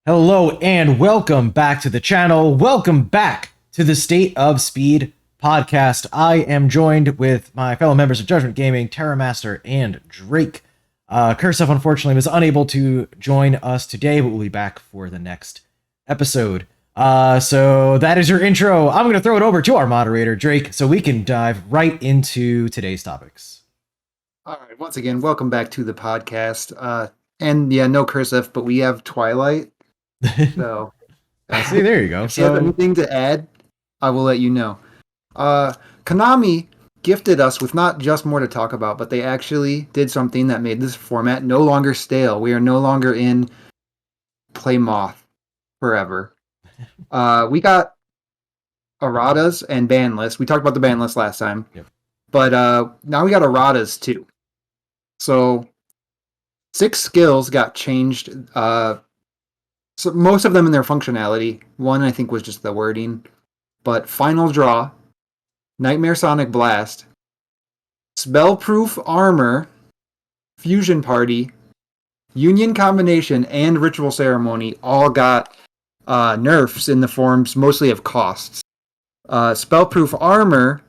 Hello and welcome back to the channel. Welcome back to the State of Speed podcast. I am joined with my fellow members of Judgment Gaming, Terramaster, and Drake. Curseof unfortunately was unable to join us today, but we'll be back for the next episode. So that is your intro. I'm going to throw it over to our moderator, Drake, so we can dive right into today's topics. All right, once again, welcome back to the podcast. And yeah, no cursive, but we have Twilight. So, see, there you go. If you have anything to add, I will let you know. Konami gifted us with not just more to talk about, but they actually did something that made this format no longer stale. We are no longer in play moth forever. We got erratas and ban lists. We talked about the ban list last time. Yep. But now we got erratas too. So 6 skills got changed. So most of them in their functionality. One, I think, was just the wording. But Final Draw, Nightmare Sonic Blast, Spellproof Armor, Fusion Party, Union Combination, and Ritual Ceremony all got nerfs in the forms mostly of costs. Spellproof Armor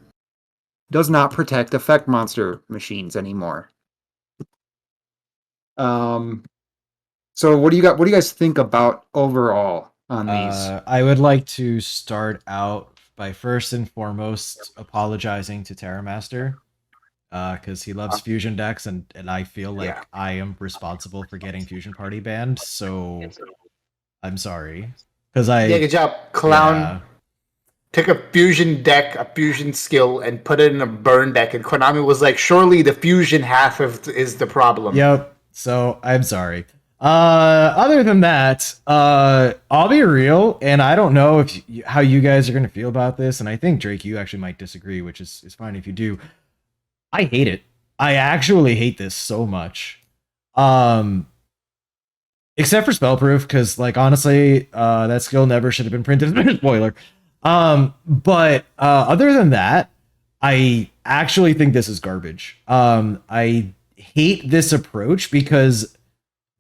does not protect effect monster machines anymore. So what do you guys think about overall on these? I would like to start out by first and foremost apologizing to Terramaster, because he loves fusion decks, and I feel like I am responsible for getting Fusion Party banned, so I'm sorry. Good job, clown. Yeah. Took a fusion deck, a fusion skill, and put it in a burn deck, and Konami was like, surely the fusion half is the problem. Yep, so I'm sorry. Other than that, I'll be real, and I don't know how you guys are going to feel about this, and I think, Drake, you actually might disagree, which is fine if you do. I hate it. I actually hate this so much. Except for Spellproof, because, like, honestly, that skill never should have been printed. Spoiler. But other than that, I actually think this is garbage. I hate this approach because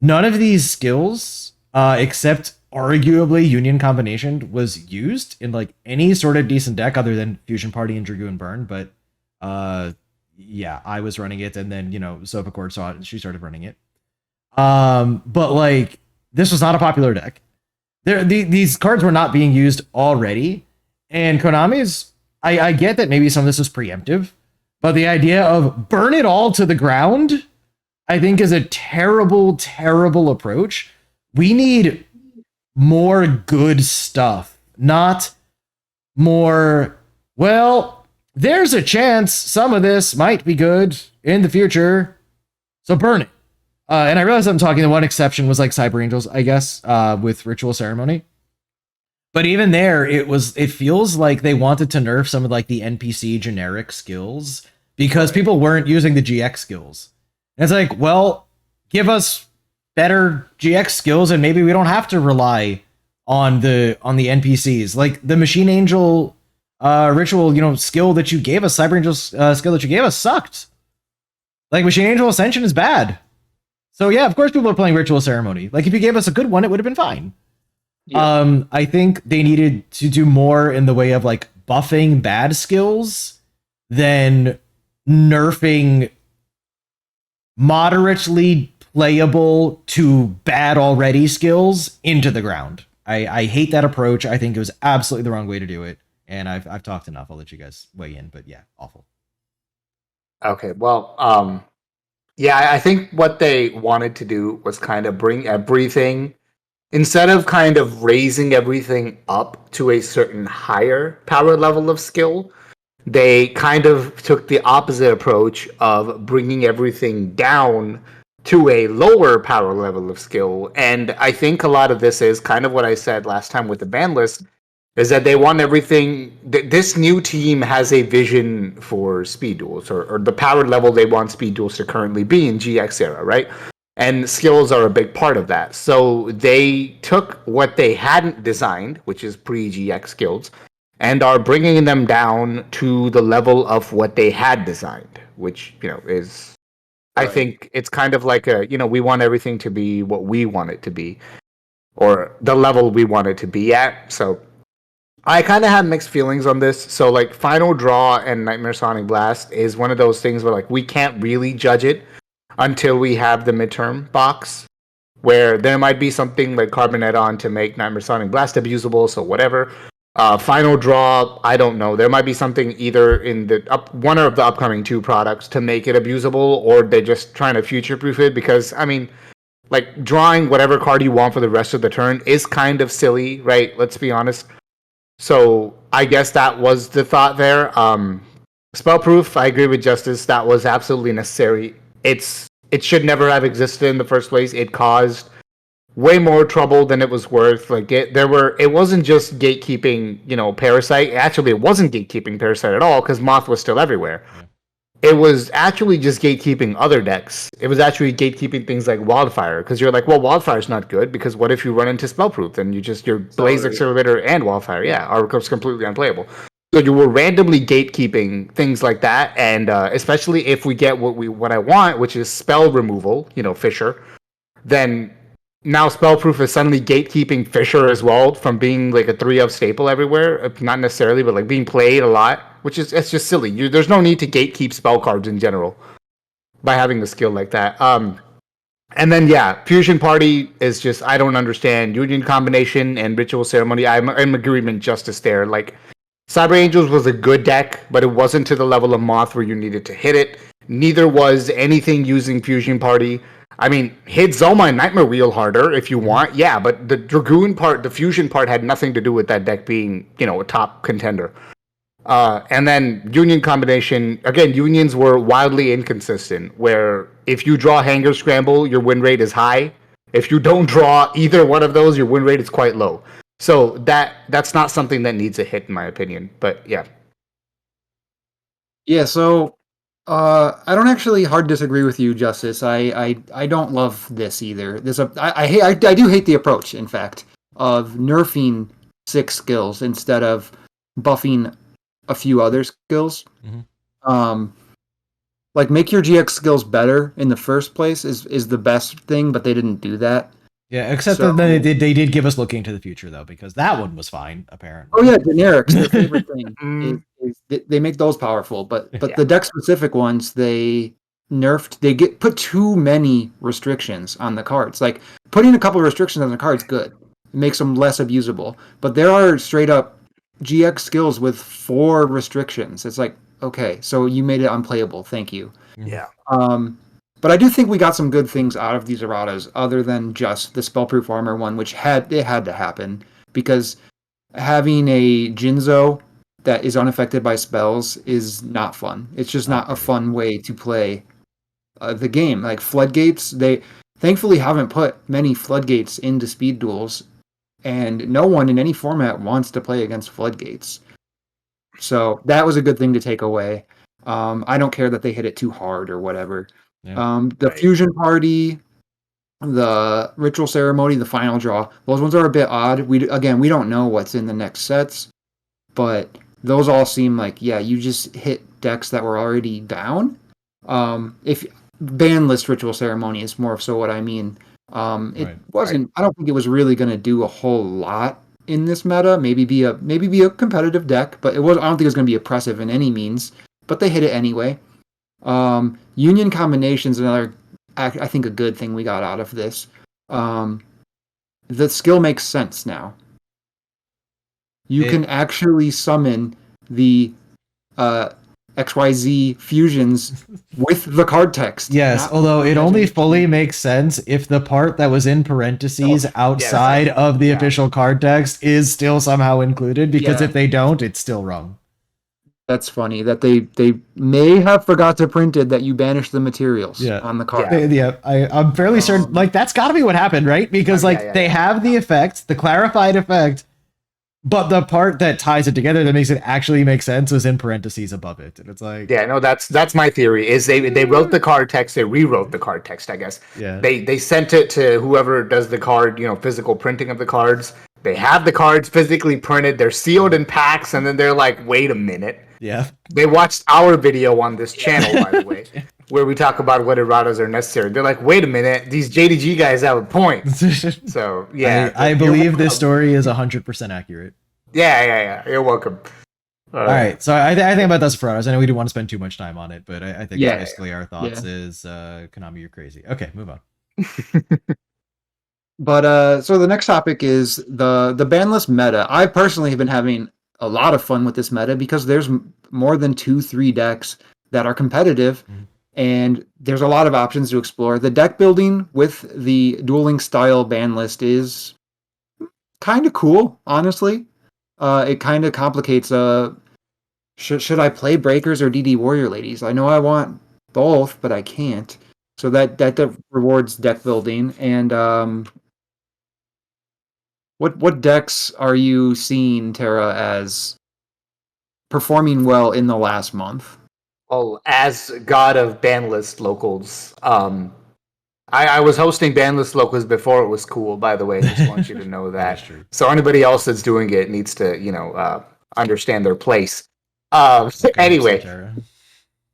none of these skills, except arguably Union Combination, was used in like any sort of decent deck other than Fusion Party and Dragoon Burn. But yeah, I was running it, and then Sofa Cord saw it and she started running it. But like, this was not a popular deck. These cards were not being used already, and Konami's. I get that maybe some of this was preemptive, but the idea of burn it all to the ground, I think, is a terrible, terrible approach. We need more good stuff, not more, well, there's a chance some of this might be good in the future, so burn it. And I realize I'm talking, the one exception was like Cyber Angels, I guess, with Ritual Ceremony. But even there, it feels like they wanted to nerf some of like the NPC generic skills because people weren't using the GX skills. And it's like, well, give us better GX skills, and maybe we don't have to rely on the NPCs. Like the Machine Angel ritual, skill that you gave us, Cyber Angel's skill that you gave us sucked. Like Machine Angel Ascension is bad. So yeah, of course people are playing Ritual Ceremony. Like if you gave us a good one, it would have been fine. Yeah. I think they needed to do more in the way of like buffing bad skills than nerfing moderately playable to bad already skills into the ground. I hate that approach. I think it was absolutely the wrong way to do it. And I've talked enough. I'll let you guys weigh in. But yeah, awful. Okay, well, yeah, I think what they wanted to do was kind of bring everything, instead of kind of raising everything up to a certain higher power level of skill, they kind of took the opposite approach of bringing everything down to a lower power level of skill. And I think a lot of this is kind of what I said last time with the ban list, is that they want everything. This new team has a vision for Speed Duels, or the power level they want Speed Duels to currently be in GX era, right? And skills are a big part of that. So they took what they hadn't designed, which is pre-GX skills, and are bringing them down to the level of what they had designed, which, is, right. I think it's kind of like we want everything to be what we want it to be. or the level we want it to be at. So I kind of have mixed feelings on this. So like Final Draw and Nightmare Sonic Blast is one of those things where like we can't really judge it until we have the midterm box, where there might be something like Carbon add-on to make Nightmare Sonic Blast abusable, so whatever. Final Draw, I don't know. There might be something either in one of the upcoming 2 products to make it abusable, or they're just trying to future-proof it, because, I mean, like, drawing whatever card you want for the rest of the turn is kind of silly, right? Let's be honest. So I guess that was the thought there. Spellproof, I agree with Justice. That was absolutely necessary. It should never have existed in the first place. It caused way more trouble than it was worth. Like it wasn't just gatekeeping, Parasite. Actually, it wasn't gatekeeping Parasite at all, because Moth was still everywhere. Yeah. It was actually just gatekeeping other decks. It was actually gatekeeping things like Wildfire, because you're like, well, Wildfire's not good, because what if you run into Spellproof? Then your Blaze Accelerator and Wildfire, are completely unplayable. So you were randomly gatekeeping things like that, and especially if we get what I want, which is spell removal, Fisher, then now Spellproof is suddenly gatekeeping Fisher as well from being like a 3-of staple everywhere. Not necessarily, but like being played a lot, it's just silly. There's no need to gatekeep spell cards in general by having a skill like that. And then Fusion Party is just, I don't understand. Union Combination and Ritual Ceremony, I'm in agreement, Justice there. Like, Cyber Angels was a good deck, but it wasn't to the level of Moth where you needed to hit it. Neither was anything using Fusion Party. I mean, hit Zoma and Nightmare Wheel harder if you want, but the Dragoon part, the Fusion part, had nothing to do with that deck being, a top contender. And then Union Combination, again, Unions were wildly inconsistent, where if you draw Hanger Scramble, your win rate is high. If you don't draw either one of those, your win rate is quite low. So that's not something that needs a hit, in my opinion. But yeah. Yeah, so I don't actually hard disagree with you, Justice. I don't love this either. I do hate the approach, in fact, of nerfing 6 skills instead of buffing a few other skills. Mm-hmm. Like, make your GX skills better in the first place is the best thing, but they didn't do that. Yeah, except that they did give us Looking into the Future, though, because that one was fine, apparently. Oh yeah, generics, their favorite thing is they make those powerful, but the deck specific ones they nerfed. They put too many restrictions on the cards. Like, putting a couple of restrictions on the cards good. It makes them less abusable. But there are straight up GX skills with 4 restrictions. It's like, okay, so you made it unplayable. Thank you. Yeah. But I do think we got some good things out of these erratas, other than just the Spellproof Armor one, which had to happen, because having a Jinzo that is unaffected by spells is not fun. It's just not a fun way to play the game. Like, Floodgates, they thankfully haven't put many Floodgates into Speed Duels, and no one in any format wants to play against Floodgates. So that was a good thing to take away. I don't care that they hit it too hard or whatever. Yeah. The Fusion Party, the Ritual Ceremony, the Final Draw, those ones are a bit odd. We don't know what's in the next sets, but those all seem like, you just hit decks that were already down. If banlist Ritual Ceremony is more so what I mean. It wasn't. I don't think it was really going to do a whole lot in this meta. Maybe be a competitive deck, but it was. I don't think it was going to be oppressive in any means. But they hit it anyway. Union Combinations, another, I think, a good thing we got out of this. The skill makes sense now. You can actually summon the XYZ fusions with the card text. Yes, although it only fully makes sense if the part that was in parentheses outside of the official card text is still somehow included, because if they don't, it's still wrong. That's funny that they may have forgot to print it that you banish the materials on the card. I'm fairly certain, like, that's got to be what happened, right? Because they have the effect, the clarified effect, but the part that ties it together that makes it actually make sense is in parentheses above it, and it's like, that's my theory. Is they wrote the card text, they rewrote the card text, I guess. Yeah. They sent it to whoever does the card, physical printing of the cards. They have the cards physically printed. They're sealed in packs, and then they're like, wait a minute. Yeah. They watched our video on this channel, by the way. where we talk about what erratas are necessary. They're like, wait a minute, these JDG guys have a point. So yeah, I believe this story is 100% accurate. Yeah. You're welcome. All right, so I think about this for hours. I know we don't want to spend too much time on it, but I think basically our thoughts is Konami, you're crazy. Okay, move on. But so the next topic is the banlist meta. I personally have been having a lot of fun with this meta because there's more than 2-3 decks that are competitive, and there's a lot of options to explore. The deck building with the dueling style banlist is kind of cool, honestly. It kind of complicates. Should I play Breakers or DD Warrior Ladies? I know I want both, but I can't. So that rewards deck building. And what decks are you seeing, Tara, as performing well in the last month? Well, as god of banlist locals, I was hosting banlist locals before it was cool. By the way, I just want you to know that. So anybody else that's doing it needs to understand their place. Anyway,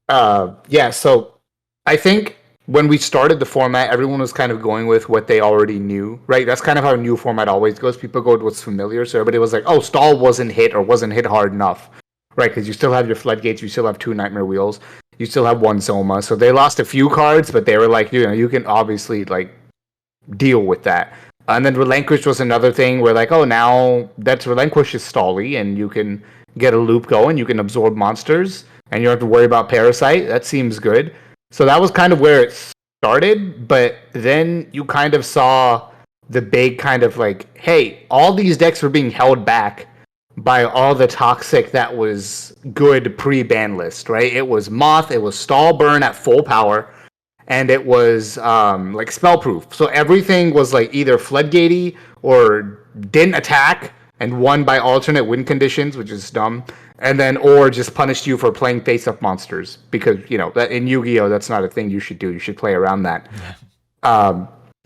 yeah. So I think when we started the format, everyone was kind of going with what they already knew, right? That's kind of how a new format always goes. People go with what's familiar. So everybody was like, "Oh, stall wasn't hit or wasn't hit hard enough." Right, because you still have your floodgates, you still have 2 nightmare wheels, you still have 1 Zoma. So they lost a few cards, but they were like, you can obviously like deal with that. And then relinquish was another thing where like, oh, now that's relinquish is stally, and you can get a loop going, you can absorb monsters, and you don't have to worry about parasite. That seems good. So that was kind of where it started, but then you kind of saw the big kind of like, hey, all these decks were being held back by all the toxic that was good pre-ban list, right? It was Moth, it was Stall Burn at full power, and it was like spellproof. So everything was like either floodgatey or didn't attack and won by alternate win conditions, which is dumb, and then or just punished you for playing face-up monsters because that in Yu-Gi-Oh that's not a thing you should do. You should play around that.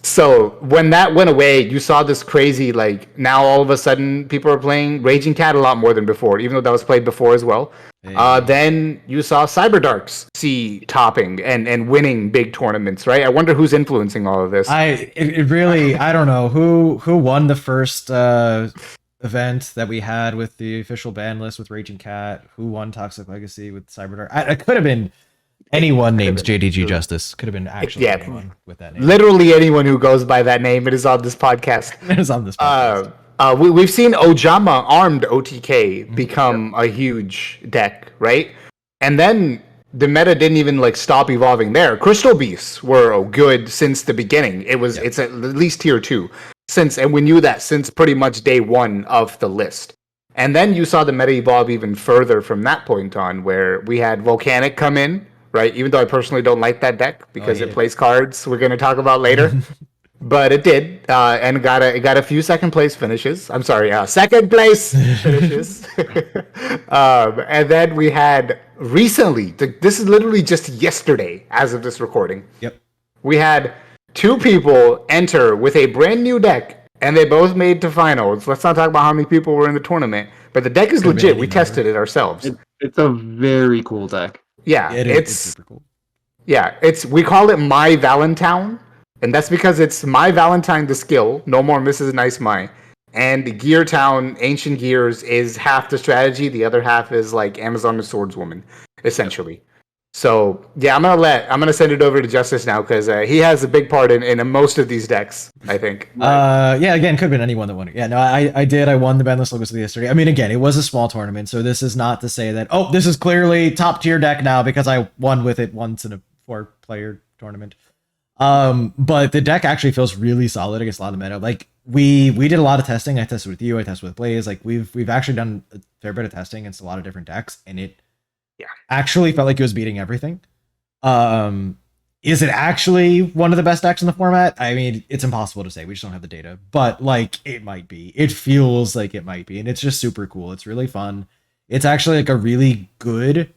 So when that went away, you saw this crazy, like, now all of a sudden people are playing Raging Cat a lot more than before, even though that was played before as well. Then you saw Cyberdarks see topping and winning big tournaments, right? I wonder who's influencing all of this. It really, I don't know who won the first event that we had with the official ban list with Raging Cat. Who won Toxic Legacy with Cyberdark? It could have been anyone named JDG Justice. Could have been actually anyone with that name. Literally anyone who goes by that name. It is on this podcast. It is on this podcast. We've seen Ojama armed OTK become a huge deck, right? And then the meta didn't even like stop evolving there. Crystal Beasts were good since the beginning. It's at least tier 2 and we knew that since pretty much day 1 of the list. And then you saw the meta evolve even further from that point on, where we had Volcanic come in, right? Even though I personally don't like that deck because it plays cards we're going to talk about later. But it did, and it got a few second place finishes. I'm sorry, second place finishes. And then we had recently, this is literally just yesterday as of this recording. Yep. We had 2 people enter with a brand new deck, and they both made to finals. Let's not talk about how many people were in the tournament, but the deck is legit. We tested it ourselves. It's a very cool deck. Yeah, it's super cool. Yeah, we call it My Valentine, and that's because it's My Valentine the skill, no more Mrs. Nice My. And Gear Town, Ancient Gears is half the strategy, the other half is like Amazon the Swordswoman, essentially. Yep. So yeah, I'm gonna send it over to Justice now because he has a big part in most of these decks, I think. Yeah, again, could have been anyone that won it. Yeah, no, I won the Bandless Logos yesterday. I mean, again, it was a small tournament, so this is not to say that this is clearly top tier deck now because I won with it once in a 4-player tournament. But the deck actually feels really solid against a lot of the meta. Like we did a lot of testing. I tested with you, I tested with Blaze. Like we've actually done a fair bit of testing against a lot of different decks, and it actually felt like it was beating everything. Is it actually one of the best decks in the format? I mean, it's impossible to say. We just don't have the data, but like it might be. It feels like it might be, and it's just super cool. It's really fun. It's actually like a really good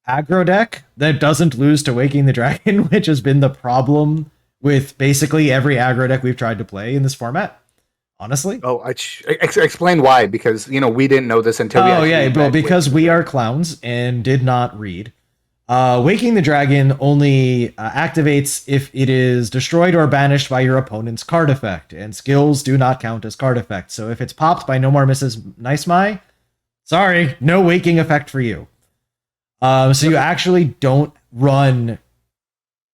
aggro deck that doesn't lose to Waking the Dragon, which has been the problem with basically every aggro deck we've tried to play in this format. Honestly. Explain why, because we didn't know this until we because we are clowns and did not read. Waking the Dragon only activates if it is destroyed or banished by your opponent's card effect, and skills do not count as card effects. So if it's popped by No More Mrs. Nice Mai, sorry, no waking effect for you. So you actually don't run.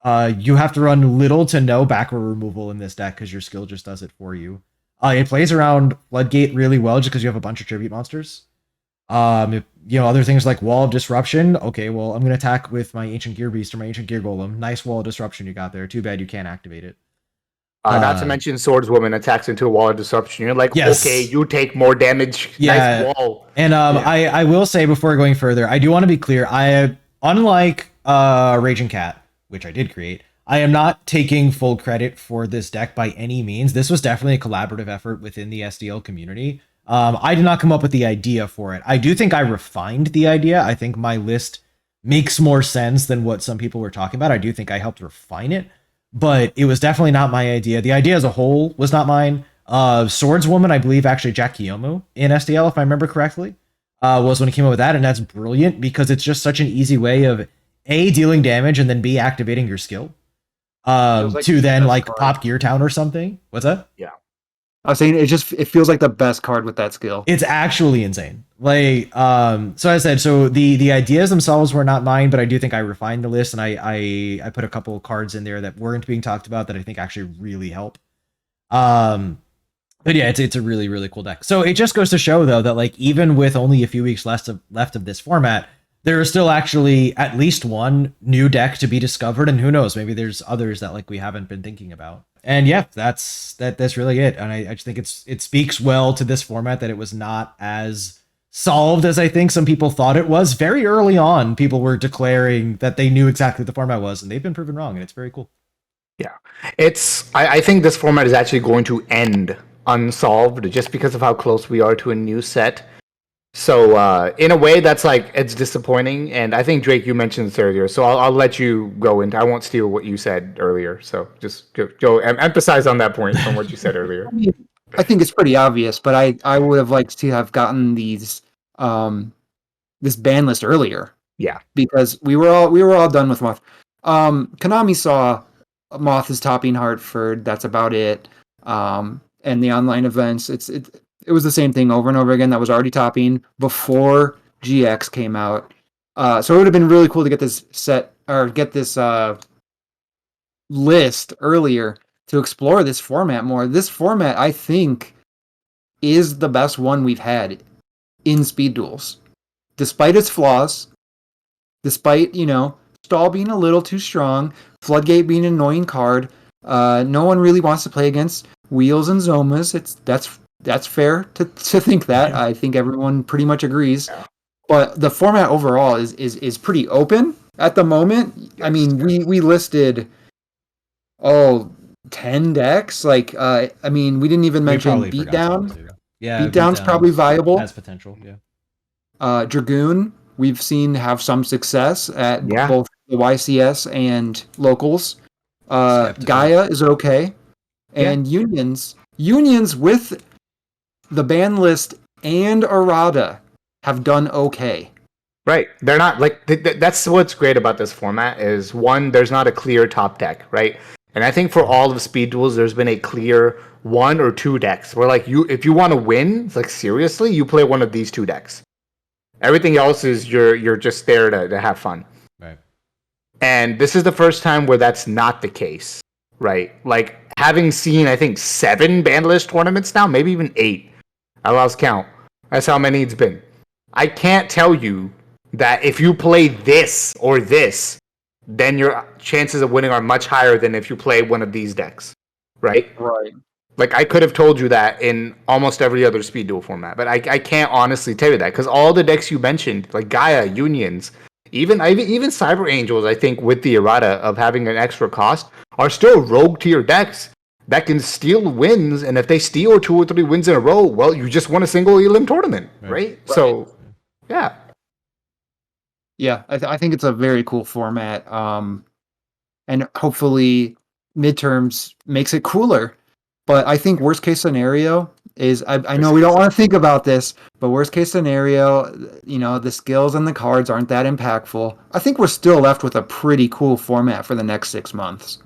You have to run little to no backward removal in this deck because your skill just does it for you. It plays around Floodgate really well just because you have a bunch of tribute monsters. Other things like Wall of Disruption. Okay, well, I'm going to attack with my Ancient Gear Beast or my Ancient Gear Golem. Nice Wall of Disruption you got there. Too bad you can't activate it. Not to mention Swordswoman attacks into a wall of disruption. You're like, yes. okay, you take more damage. Yeah. Nice wall. And I will say before going further, I do want to be clear. Unlike Raging Cat, which I did create, I am not taking full credit for this deck by any means. This was definitely a collaborative effort within the SDL community. I did not come up with the idea for it. I do think I refined the idea. I think my list makes more sense than what some people were talking about. I do think I helped refine it, but it was definitely not my idea. The idea as a whole was not mine. Swordswoman, I believe, actually Jack Kiyomu in SDL, if I remember correctly, was when he came up with that, and that's brilliant because it's just such an easy way of A, dealing damage, and then B, activating your skill. To then like pop Gear Town or something. What's that? Yeah. I was saying it feels like the best card with that skill. It's actually insane. Like, so I said, so the ideas themselves were not mine, but I do think I refined the list and I put a couple of cards in there that weren't being talked about that I think actually really help. But yeah, it's a really, really cool deck. So it just goes to show though that like even with only a few weeks left of this format, there is still actually at least one new deck to be discovered, and who knows, maybe there's others that like we haven't been thinking about. And yeah, that's really it. And I just think it speaks well to this format that it was not as solved as I think some people thought it was. Very early on, people were declaring that they knew exactly what the format was, and they've been proven wrong, and it's very cool. Yeah, I think this format is actually going to end unsolved just because of how close we are to a new set. So in a way, that's like it's disappointing. And I think Drake, you mentioned this earlier, so I'll let you go into. I won't steal what you said earlier. So just go emphasize on that point from what you said earlier. I think it's pretty obvious, but I would have liked to have gotten this ban list earlier. Yeah, because we were all done with Moth. Konami saw Moth is topping Hartford. That's about it. And the online events, it was the same thing over and over again. That was already topping before GX came out. So it would have been really cool to get this set or get this list earlier to explore this format more. This format, I think, is the best one we've had in Speed Duels, despite its flaws. Despite Stall being a little too strong, Floodgate being an annoying card. No one really wants to play against Wheels and Zomas. That's fair to think that. I think everyone pretty much agrees. Yeah. But the format overall is pretty open at the moment. Yes. I mean, we listed 10 decks. Like we didn't even mention Beatdown. Yeah, Beatdown's probably viable. Has potential, yeah. Dragoon, we've seen have some success at both the YCS and locals. Gaia is okay. And Unions with the ban list and errata have done okay. Right. They're not like that's what's great about this format is one, there's not a clear top deck, right? And I think for all of Speed Duels, there's been a clear one or two decks where like if you want to win, like seriously, you play one of these two decks. Everything else is you're just there to have fun. Right. And this is the first time where that's not the case, right? Like having seen, I think, 7 ban list tournaments now, maybe even 8. I lost count. That's how many it's been. I can't tell you that if you play this or this, then your chances of winning are much higher than if you play one of these decks, right? Right. Like I could have told you that in almost every other Speed Duel format, but I can't honestly tell you that because all the decks you mentioned, like Gaia, Unions, even Cyber Angels, I think with the errata of having an extra cost, are still rogue tier decks that can steal wins, and if they steal 2 or 3 wins in a row, well, you just won a single elim tournament, right? So, yeah. Yeah, I think it's a very cool format, and hopefully midterms makes it cooler. But I think worst case scenario is I know we don't want to think about this, but worst case scenario, the skills and the cards aren't that impactful. I think we're still left with a pretty cool format for the next 6 months.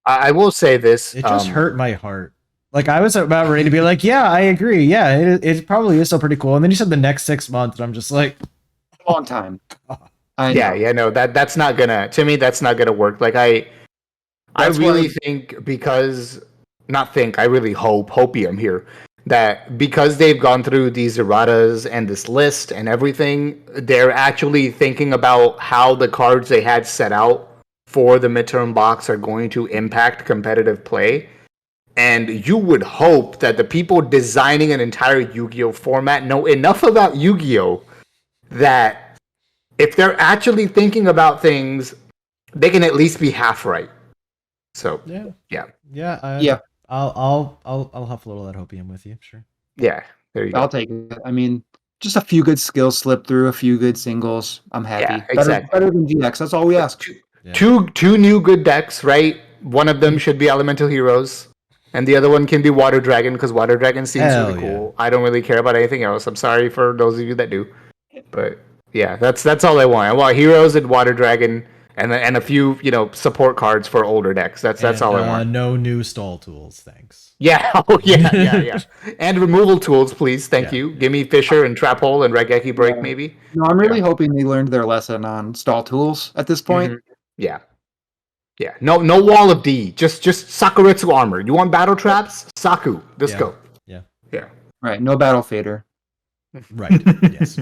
I will say this. It just hurt my heart. Like I was about ready to be like, yeah, I agree. Yeah, it probably is still pretty cool. And then you said the next 6 months, and I'm just like, Long time. No, that's not gonna. To me, that's not gonna work. Like I really think because I really hopium here that because they've gone through these erratas and this list and everything, they're actually thinking about how the cards they had set out for the midterm box are going to impact competitive play. And you would hope that the people designing an entire Yu-Gi-Oh format know enough about Yu-Gi-Oh that if they're actually thinking about things, they can at least be half right. So yeah. I'll huff a little of that hopium with you, sure. Yeah, there you go. I'll take it. I mean, just a few good skills slip through, a few good singles. I'm happy. Yeah, exactly. Better than GX. That's all we ask. Two new good decks, right? One of them should be Elemental Heroes, and the other one can be Water Dragon because Water Dragon seems really cool. I don't really care about anything else. I'm sorry for those of you that do, but yeah, that's all I want. I want Heroes and Water Dragon, and a few support cards for older decks. That's all I want. No new stall tools, thanks. Yeah, yeah. And removal tools, please. Thank you. Give me Fisher and Trap Hole and Regeki Break, maybe. No, I'm really hoping they learned their lesson on stall tools at this point. Mm-hmm. Yeah. No Wall of D. Just Sakuretsu armor. You want battle traps? Saku. Let's go. Yeah. Right. No battle fader. Right. Yes.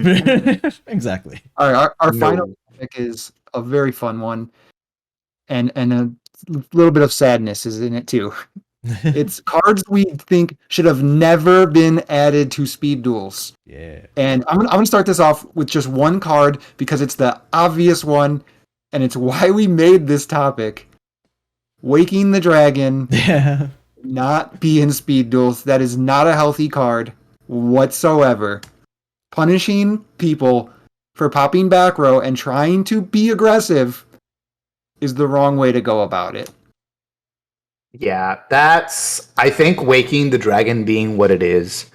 Exactly. All right. Our final pick is a very fun one, and a little bit of sadness is in it too. It's cards we think should have never been added to speed duels. Yeah. And I'm gonna start this off with just one card because it's the obvious one, and it's why we made this topic. Waking the Dragon. Yeah. Not be in speed duels. That is not a healthy card whatsoever. Punishing people for popping back row and trying to be aggressive is the wrong way to go about it. Yeah, I think Waking the Dragon being what it is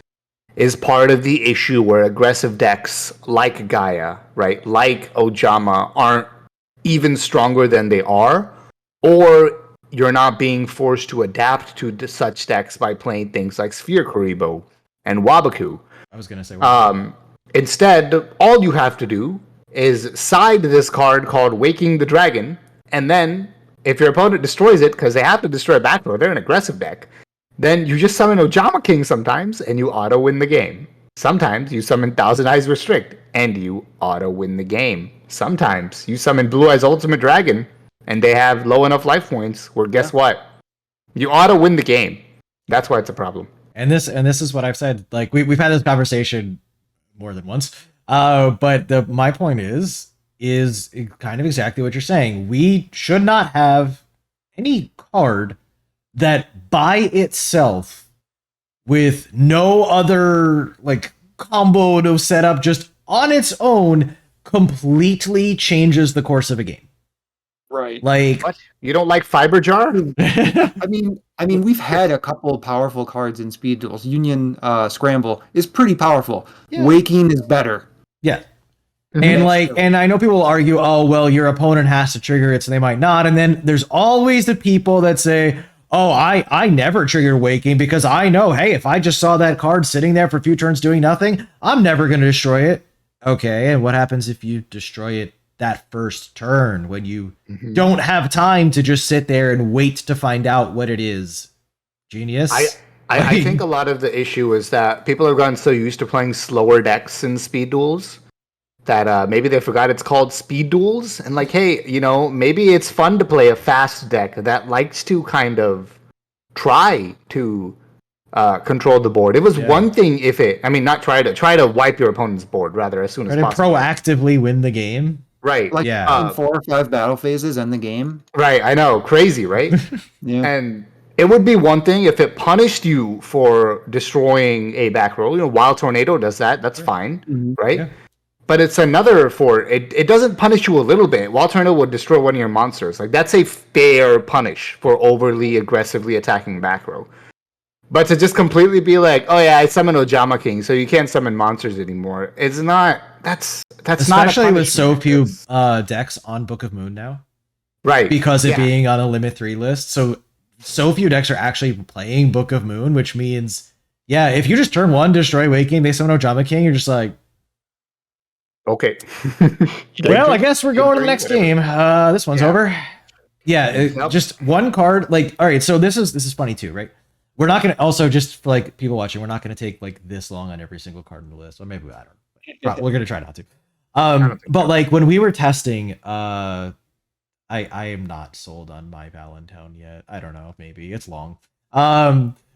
part of the issue where aggressive decks like Gaia, right, like Ojama aren't even stronger than they are, or you're not being forced to adapt to such decks by playing things like Sphere Kuribo and Wabaku. I was going to say instead, all you have to do is side this card called Waking the Dragon, and then if your opponent destroys it, because they have to destroy back row, they're an aggressive deck, then you just summon Ojama King sometimes, and you auto-win the game. Sometimes you summon Thousand Eyes Restrict, and you auto-win the game. Sometimes you summon Blue Eyes Ultimate Dragon, and they have low enough life points where guess what? You auto-win the game. That's why it's a problem. And this is what I've said. Like we've had this conversation more than once. But my point is kind of exactly what you're saying. We should not have any card that by itself, with no other like combo, no setup, just on its own, completely changes the course of a game. Right. Like, what? You don't like Fiber Jar? I mean, we've had a couple of powerful cards in speed duels. Union Scramble is pretty powerful. Yeah. Waking is better. Yeah. And I know people will argue, oh, well, your opponent has to trigger it, so they might not. And then there's always the people that say, oh, I never trigger Waking because I know, hey, if I just saw that card sitting there for a few turns doing nothing, I'm never going to destroy it. Okay, and what happens if you destroy it that first turn when you don't have time to just sit there and wait to find out what it is? Genius. I think a lot of the issue is that people have gotten so used to playing slower decks in speed duels that maybe they forgot it's called speed duels. And like, hey, maybe it's fun to play a fast deck that likes to kind of try to control the board. It was one thing if not try to wipe your opponent's board rather as soon as possible. Proactively win the game. Right. Like in 4 or 5 battle phases end the game. Right. I know. Crazy, right? Yeah. And it would be one thing if it punished you for destroying a back row. Wild Tornado does that. That's fine. Right? Yeah. But it's another for it. It doesn't punish you a little bit. Wild Tornado would destroy one of your monsters. Like that's a fair punish for overly aggressively attacking back row. But to just completely be like, oh yeah, I summon Ojama King, so you can't summon monsters anymore. It's not. That's Especially not a with so punishment. few It's- decks on Book of Moon now, right because it yeah. being on a limit 3 list. So few decks are actually playing Book of Moon, which means, yeah, if you just turn 1, destroy Waking, they summon Ojama King, you're just like, Okay. well, I guess we're going to the next Whatever. game. This one's Yeah. over. Yeah, Nope. just one card. Like, all right, so this is funny too, right? We're not gonna also just for like people watching. We're not gonna take like this long on every single card in the list. Or maybe I don't. We're gonna try not to. don't think But like when we were testing, I am not sold on my Valentine yet. I don't know. Maybe it's long.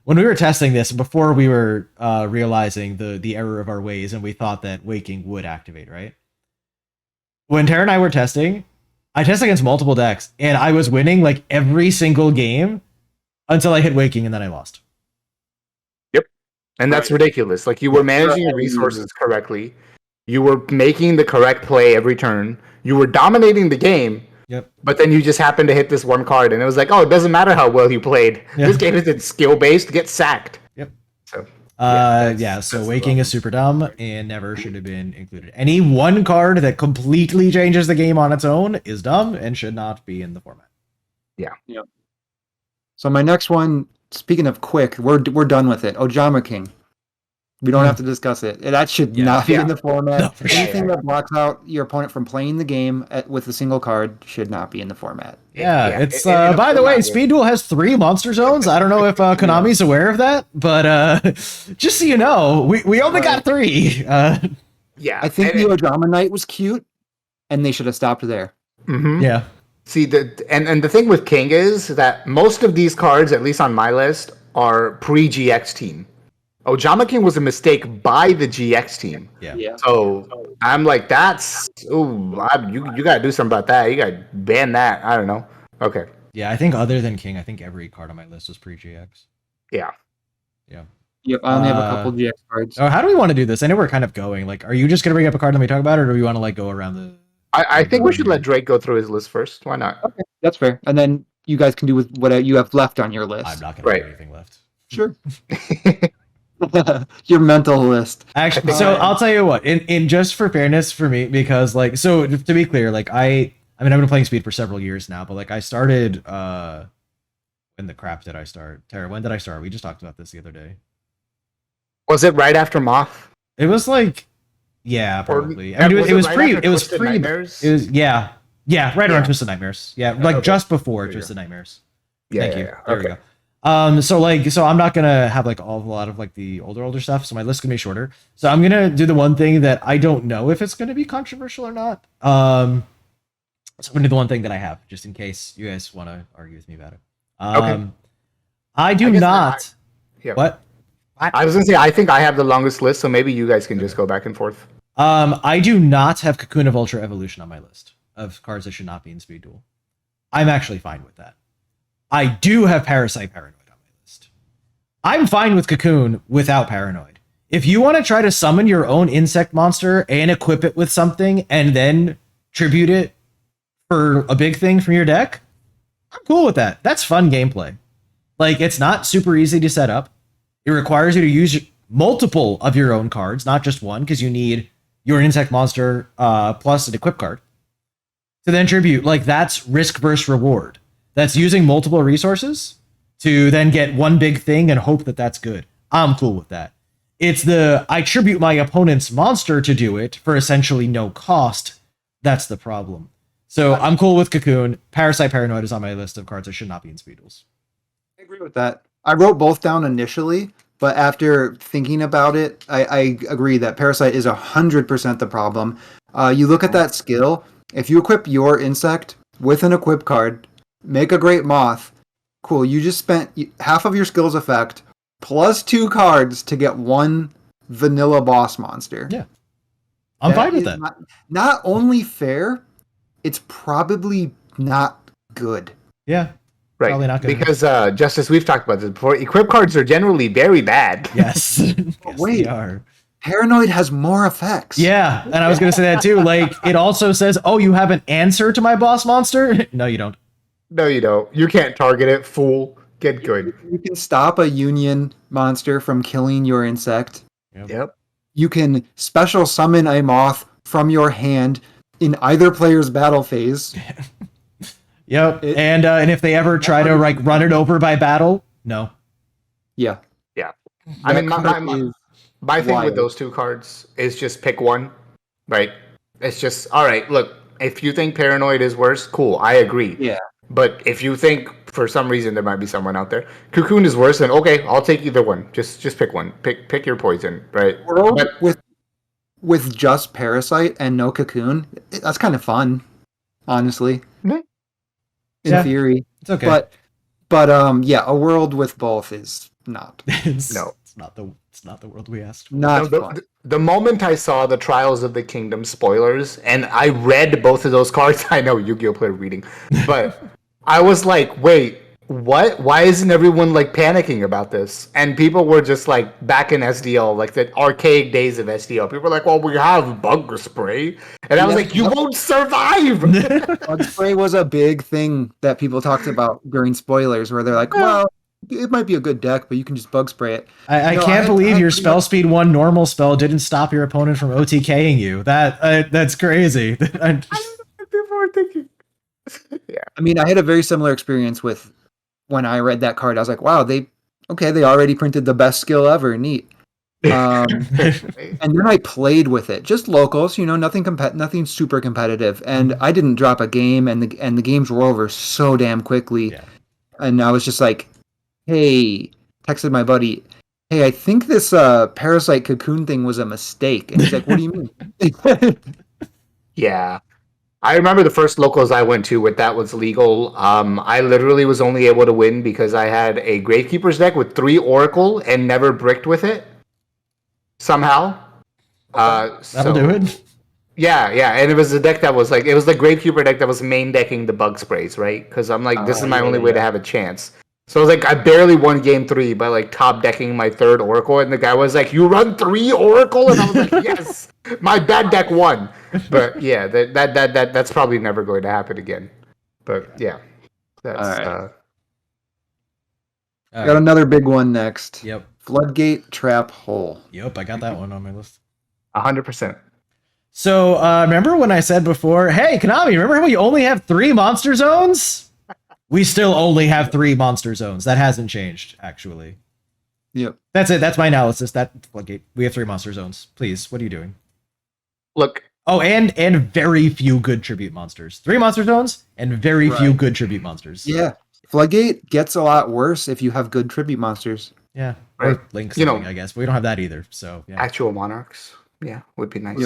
When we were testing this before we were realizing the error of our ways, and we thought that Waking would activate, right? When Tara and I were testing, I tested against multiple decks, and I was winning like every single game until I hit Waking, and then I lost. And that's ridiculous. Like you were managing your resources correctly. You were making the correct play every turn. You were dominating the game. Yep. But then you just happened to hit this one card, and it was like, oh, it doesn't matter how well you played. Yeah. This game isn't skill based. Get sacked. Yep. So So that's Waking the is super dumb and never should have been included. Any one card that completely changes the game on its own is dumb and should not be in the format. So my next one, speaking of quick, we're done with it. Ojama King. We don't have to discuss it. That should Yeah. not be Yeah. in the format. No, for Anything sure. that blocks out your opponent from playing the game with a single card should not be in the format. Yeah, it's in a by the way, format Speed Duel has 3 monster zones. I don't know if Konami's aware of that, but just so you know, we only got 3. Yeah. I think the Ojama Knight was cute, and they should have stopped there. Mhm. Yeah. See and the thing with King is that most of these cards, at least on my list, are pre-GX team. Ojama King was a mistake by the GX team. Yeah. So I'm like, that's you gotta do something about that. You gotta ban that. I don't know. Okay. Yeah, I think other than King, I think every card on my list was pre-GX. Yeah. Yeah. Yep, I only have a couple GX cards. Oh, how do we want to do this? I know we're kind of going. Like, are you just gonna bring up a card and we talk about it, or do we want to like go around the? I think we should let Drake go through his list first. Why not? Okay, that's fair. And then you guys can do with what you have left on your list. I'm not gonna Right. have anything left. Sure. Your mental list. Actually, so I'll tell you what. In just for fairness for me, because like, so to be clear, like I mean I've been playing Speed for several years now, but like I started. When the crap did I start? Tara, when did I start? We just talked about this the other day. Was it right after Moth? It was like, yeah, probably. Or- I mean, it was right pre. after It was Twisted pre. Nightmares? It was yeah, right around Yeah. Twisted Nightmares. Yeah, like Okay. just before There you Twisted Nightmares. Yeah. Thank yeah, you. yeah. There Okay. we go. So I'm not gonna have like a lot of like the older stuff. So my list's gonna be shorter. So I'm gonna do the one thing that I don't know if it's gonna be controversial or not. So I'm gonna do the one thing that I have, just in case you guys want to argue with me about it. Okay. I do I guess not. Yeah. What? I was gonna say I think I have the longest list, so maybe you guys can just go back and forth. I do not have Cocoon of Ultra Evolution on my list of cards that should not be in Speed Duel. I'm actually fine with that. I do have Parasite Paranoid on my list. I'm fine with Cocoon without Paranoid. If you want to try to summon your own insect monster and equip it with something and then tribute it for a big thing from your deck, I'm cool with that. That's fun gameplay. Like, it's not super easy to set up. It requires you to use multiple of your own cards, not just one, because you need your insect monster plus an equip card to then tribute. Like, that's risk versus reward. That's using multiple resources to then get one big thing and hope that that's good. I'm cool with that. It's the I tribute my opponent's monster to do it for essentially no cost. That's the problem. So I'm cool with Cocoon. Parasite Paranoid is on my list of cards that should not be in Speed Duels. I agree with that. I wrote both down initially, but after thinking about it, I agree that Parasite is 100% the problem. You look at that skill. If you equip your insect with an equip card, make a great moth. Cool. You just spent half of your skill's effect plus 2 cards to get one vanilla boss monster. Yeah. I'm fine with is that. Not only fair, it's probably not good. Yeah. Right. Probably not good. Because Justice, we've talked about this before. Equip cards are generally very bad. Yes. Yes, Wait. they are. Paranoid has more effects. Yeah, and I was gonna say that too. Like, it also says, "Oh, you have an answer to my boss monster." No, you don't. No, you don't. You can't target it, fool. Get good. You can stop a union monster from killing your insect. Yep. You can special summon a moth from your hand in either player's battle phase. Yep. And if they ever try to like run it over by battle, no. Yeah. Yeah. I mean, my thing with those two cards is just pick one, right? It's just, all right, look, if you think Paranoid is worse, cool, I agree. Yeah. But if you think for some reason there might be someone out there, Cocoon is worse, then okay, I'll take either one. Just pick one. Pick your poison, right? World But with just Parasite and no Cocoon, that's kind of fun, honestly. Yeah. In theory. It's okay. But yeah, a world with both is not. It's No. it's not the world we asked for. Not no, fun. the moment I saw the Trials of the Kingdom spoilers and I read both of those cards, I know Yu-Gi-Oh player reading, but I was like, wait, what? Why isn't everyone like panicking about this? And people were just like back in SDL, like the archaic days of SDL. People were like, well, we have bug spray. And I was like, you won't survive. Bug spray was a big thing that people talked about during spoilers, where they're like, well, it might be a good deck, but you can just bug spray it. I can't believe your spell speed 1 normal spell didn't stop your opponent from OTKing you. That's crazy. People were thinking. Yeah. I mean, I had a very similar experience with when I read that card. I was like, wow, they already printed the best skill ever. Neat. And then I played with it, just locals, nothing super competitive. And I didn't drop a game, and the games were over so damn quickly. Yeah. And I was just like, hey, texted my buddy, hey, I think this Parasite Cocoon thing was a mistake. And he's like, what do you mean? Yeah. I remember the first locals I went to with that was legal. I literally was only able to win because I had a Gravekeeper's deck with 3 Oracle and never bricked with it. Somehow. That'll do it. Yeah, and it was a deck that was like, it was the Gravekeeper deck that was main decking the bug sprays, right? Because I'm like, this is my only way to have a chance. So I was like, I barely won game 3 by like top decking my 3rd Oracle, and the guy was like, you run 3 Oracle? And I was like, yes, my bad deck won. But yeah, that's probably never going to happen again. But yeah, that's Got another big one next. Yep. Floodgate Trap Hole. Yep, I got that one on my list. 100%. So remember when I said before, hey, Konami, remember how we only have 3 monster zones? We still only have 3 monster zones. That hasn't changed, actually. Yep. That's it. That's my analysis. That Floodgate. We have 3 monster zones. Please, what are you doing? Look. Oh, and very few good tribute monsters. 3 monster zones and very few good tribute monsters. Yeah. Floodgate gets a lot worse if you have good tribute monsters. Yeah. Right. Or Link something, I guess. But we don't have that either. So yeah. Actual monarchs. Yeah, would be nice.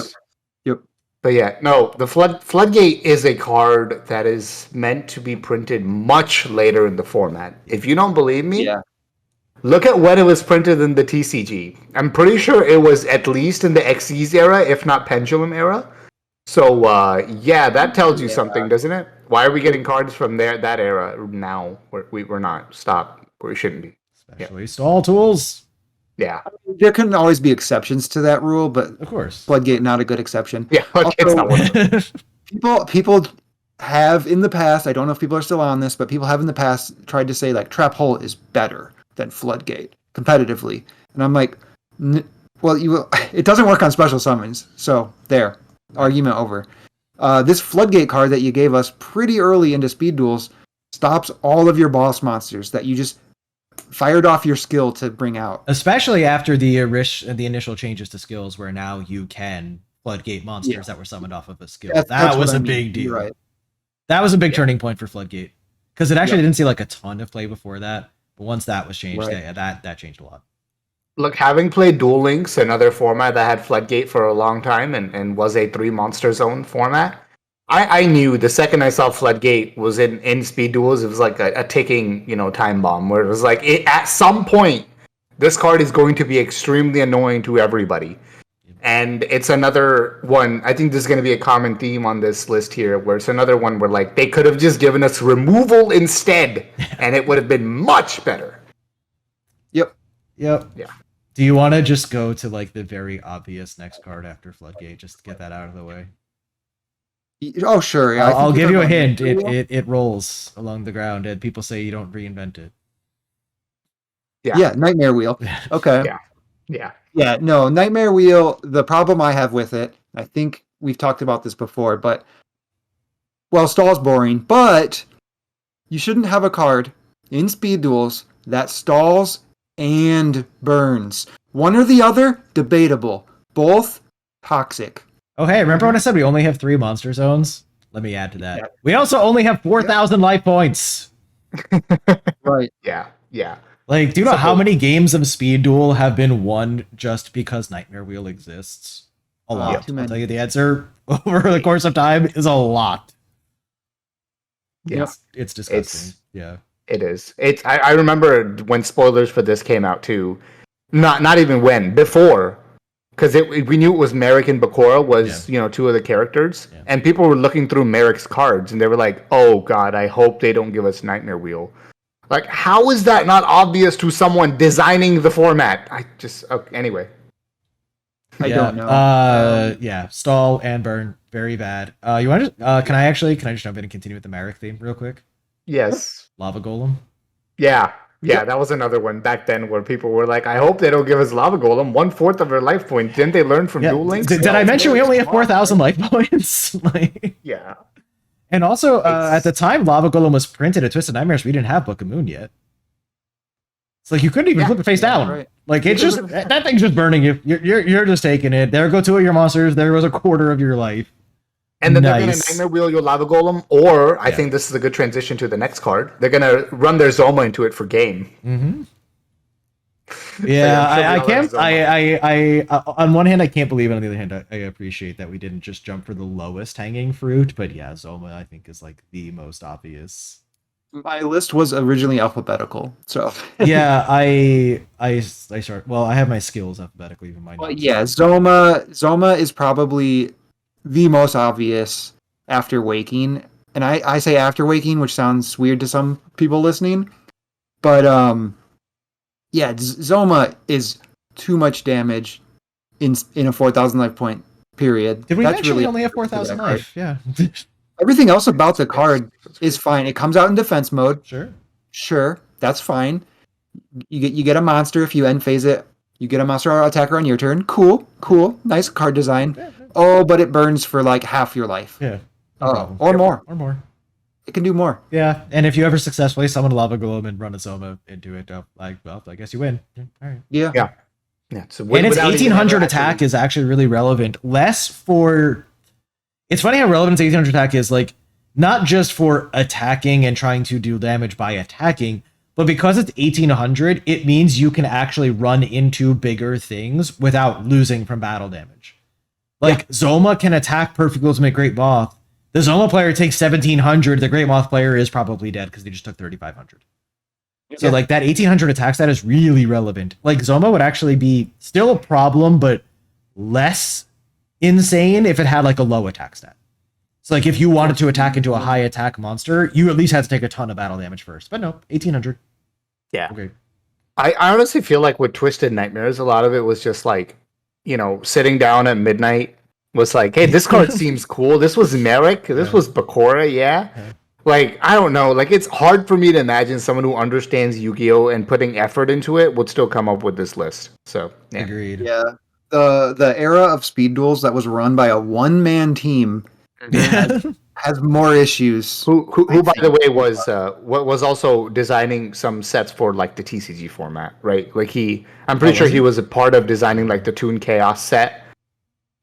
Yep. But yeah, no, the Floodgate is a card that is meant to be printed much later in the format. If you don't believe me, look at when it was printed in the TCG. I'm pretty sure it was at least in the Xyz era, if not Pendulum era. So yeah, that tells you something, doesn't it? Why are we getting cards from that era now? We're not. Stop. We shouldn't be. Especially stall tools. Yeah. There can always be exceptions to that rule, but of course, Floodgate not a good exception. Yeah, Floodgate's not one of them. People have in the past, I don't know if people are still on this, but people have in the past tried to say like Trap Hole is better than Floodgate competitively, and I'm like, well, it doesn't work on special summons, so there, argument over. This Floodgate card that you gave us pretty early into Speed Duels stops all of your boss monsters that you just fired off your skill to bring out. Especially after the initial changes to skills where now you can Floodgate monsters that were summoned off of a skill. That was a big deal. Right. That was a big turning point for Floodgate. Because it actually didn't see like a ton of play before that. But once that was changed, that changed a lot. Look, having played Duel Links, another format that had Floodgate for a long time and was a 3 monster zone format, I knew the second I saw Floodgate was in Speed Duels, it was like a ticking, time bomb where it was like, at some point, this card is going to be extremely annoying to everybody. And it's another one, I think this is going to be a common theme on this list here, where it's another one where like they could have just given us removal instead, and it would have been much better. Yep. Yeah. Do you want to just go to like the very obvious next card after Floodgate, just to get that out of the way? Oh, sure. Yeah, I'll give you a hint. It rolls along the ground, and people say you don't reinvent it. Yeah, Nightmare Wheel. Okay. Yeah. No, Nightmare Wheel, the problem I have with it, I think we've talked about this before, but well, stall's boring, but you shouldn't have a card in speed duels that stalls and burns. One or the other, debatable. Both toxic. Oh, hey, remember when I said we only have 3 monster zones? Let me add to that. Yeah. We also only have 4,000 life points. Right. Yeah. Like, do you know So- how many games of Speed Duel have been won just because Nightmare Wheel exists? A lot. too I'll many. tell you the answer over the course of time is a lot. Yeah. It's disgusting. Yeah. It is. I remember when spoilers for this came out too. Not even when, before. Because we knew it was Merrick and Bakura was, two of the characters. Yeah. And people were looking through Merrick's cards and they were like, oh god, I hope they don't give us Nightmare Wheel. Like, how is that not obvious to someone designing the format? Anyway. I don't know. Yeah, stall and burn, very bad. You want to? Can I just jump in and continue with the Merrick theme real quick? Yes. Lava Golem. Yeah, that was another one back then where people were like, I hope they don't give us Lava Golem 1/4 of their life point. Didn't they learn from Duel Links? Did I mention we only have 4,000 life points? Yeah. And also, at the time Lava Golem was printed at Twisted Nightmares, we didn't have Book of Moon yet. It's like you couldn't even flip it face down. Right. Like it's just that thing's just burning you. You're just taking it. There go 2 of your monsters. There was 1/4 of your life. And then they're Nice. gonna Nightmare Wheel your Lava Golem, or I think this is a good transition to the next card. They're gonna run their Zoma into it for game. Mm-hmm. Yeah, I can't. I on one hand I can't believe it. On the other hand, I appreciate that we didn't just jump for the lowest hanging fruit. But yeah, Zoma I think is like the most obvious. My list was originally alphabetical, so Yeah, I start. Well, I have my skills alphabetically. Even my notes. yeah, Zoma is probably the most obvious after waking, and I say after waking, which sounds weird to some people listening, but yeah, Zoma is too much damage in a 4,000 life point period. Did we That's mention really we only have 4,000 life? Yeah. everything else about the card is fine. It comes out in defense mode. Sure. That's fine. You get a monster if you end phase it. You get a monster attacker on your turn. Cool. Nice card design. Yeah. Oh, but it burns for like half your life. Yeah. Or more. Or more. It can do more. Yeah, and if you ever successfully summon a Lava Golem and run a Zoma into it, I guess you win. All right. Yeah. So And its 1800 attack is actually really relevant. Less for... It's funny how relevant its 1800 attack is, like, not just for attacking and trying to do damage by attacking, but because it's 1800, it means you can actually run into bigger things without losing from battle damage. Like, Zoma can attack Perfect Ultimate Great Moth. The Zoma player takes 1700. The Great Moth player is probably dead because they just took 3500. So, like, that 1800 attack stat is really relevant. Like, Zoma would actually be still a problem, but less insane if it had, like, a low attack stat. So, like, if you wanted to attack into a high attack monster, you at least had to take a ton of battle damage first. But no, 1800. Yeah. Okay. I honestly feel like with Twisted Nightmares, a lot of it was just like, sitting down at midnight was like, hey, this card seems cool. This was Merrick. This was Bakura. Yeah. Like, I don't know. Like, it's hard for me to imagine someone who understands Yu-Gi-Oh! And putting effort into it would still come up with this list. So, yeah. Agreed. Yeah. The era of speed duels that was run by a one-man team has more issues. Who by the way, was also designing some sets for like the TCG format, right? Like I'm pretty sure he was a part of designing like the Toon Chaos set.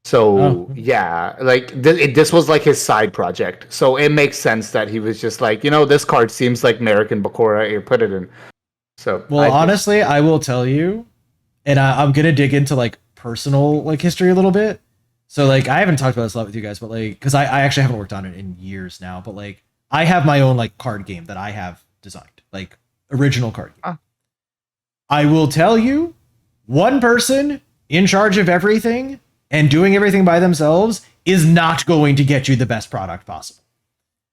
So yeah, like this was like his side project. So it makes sense that he was just like, this card seems like Merrick and Bakura. Here, put it in. So honestly, I will tell you, and I'm gonna dig into like personal like history a little bit. So like I haven't talked about this a lot with you guys, but like because I actually haven't worked on it in years now. But like I have my own like card game that I have designed, like original card game. I will tell you, one person in charge of everything and doing everything by themselves is not going to get you the best product possible.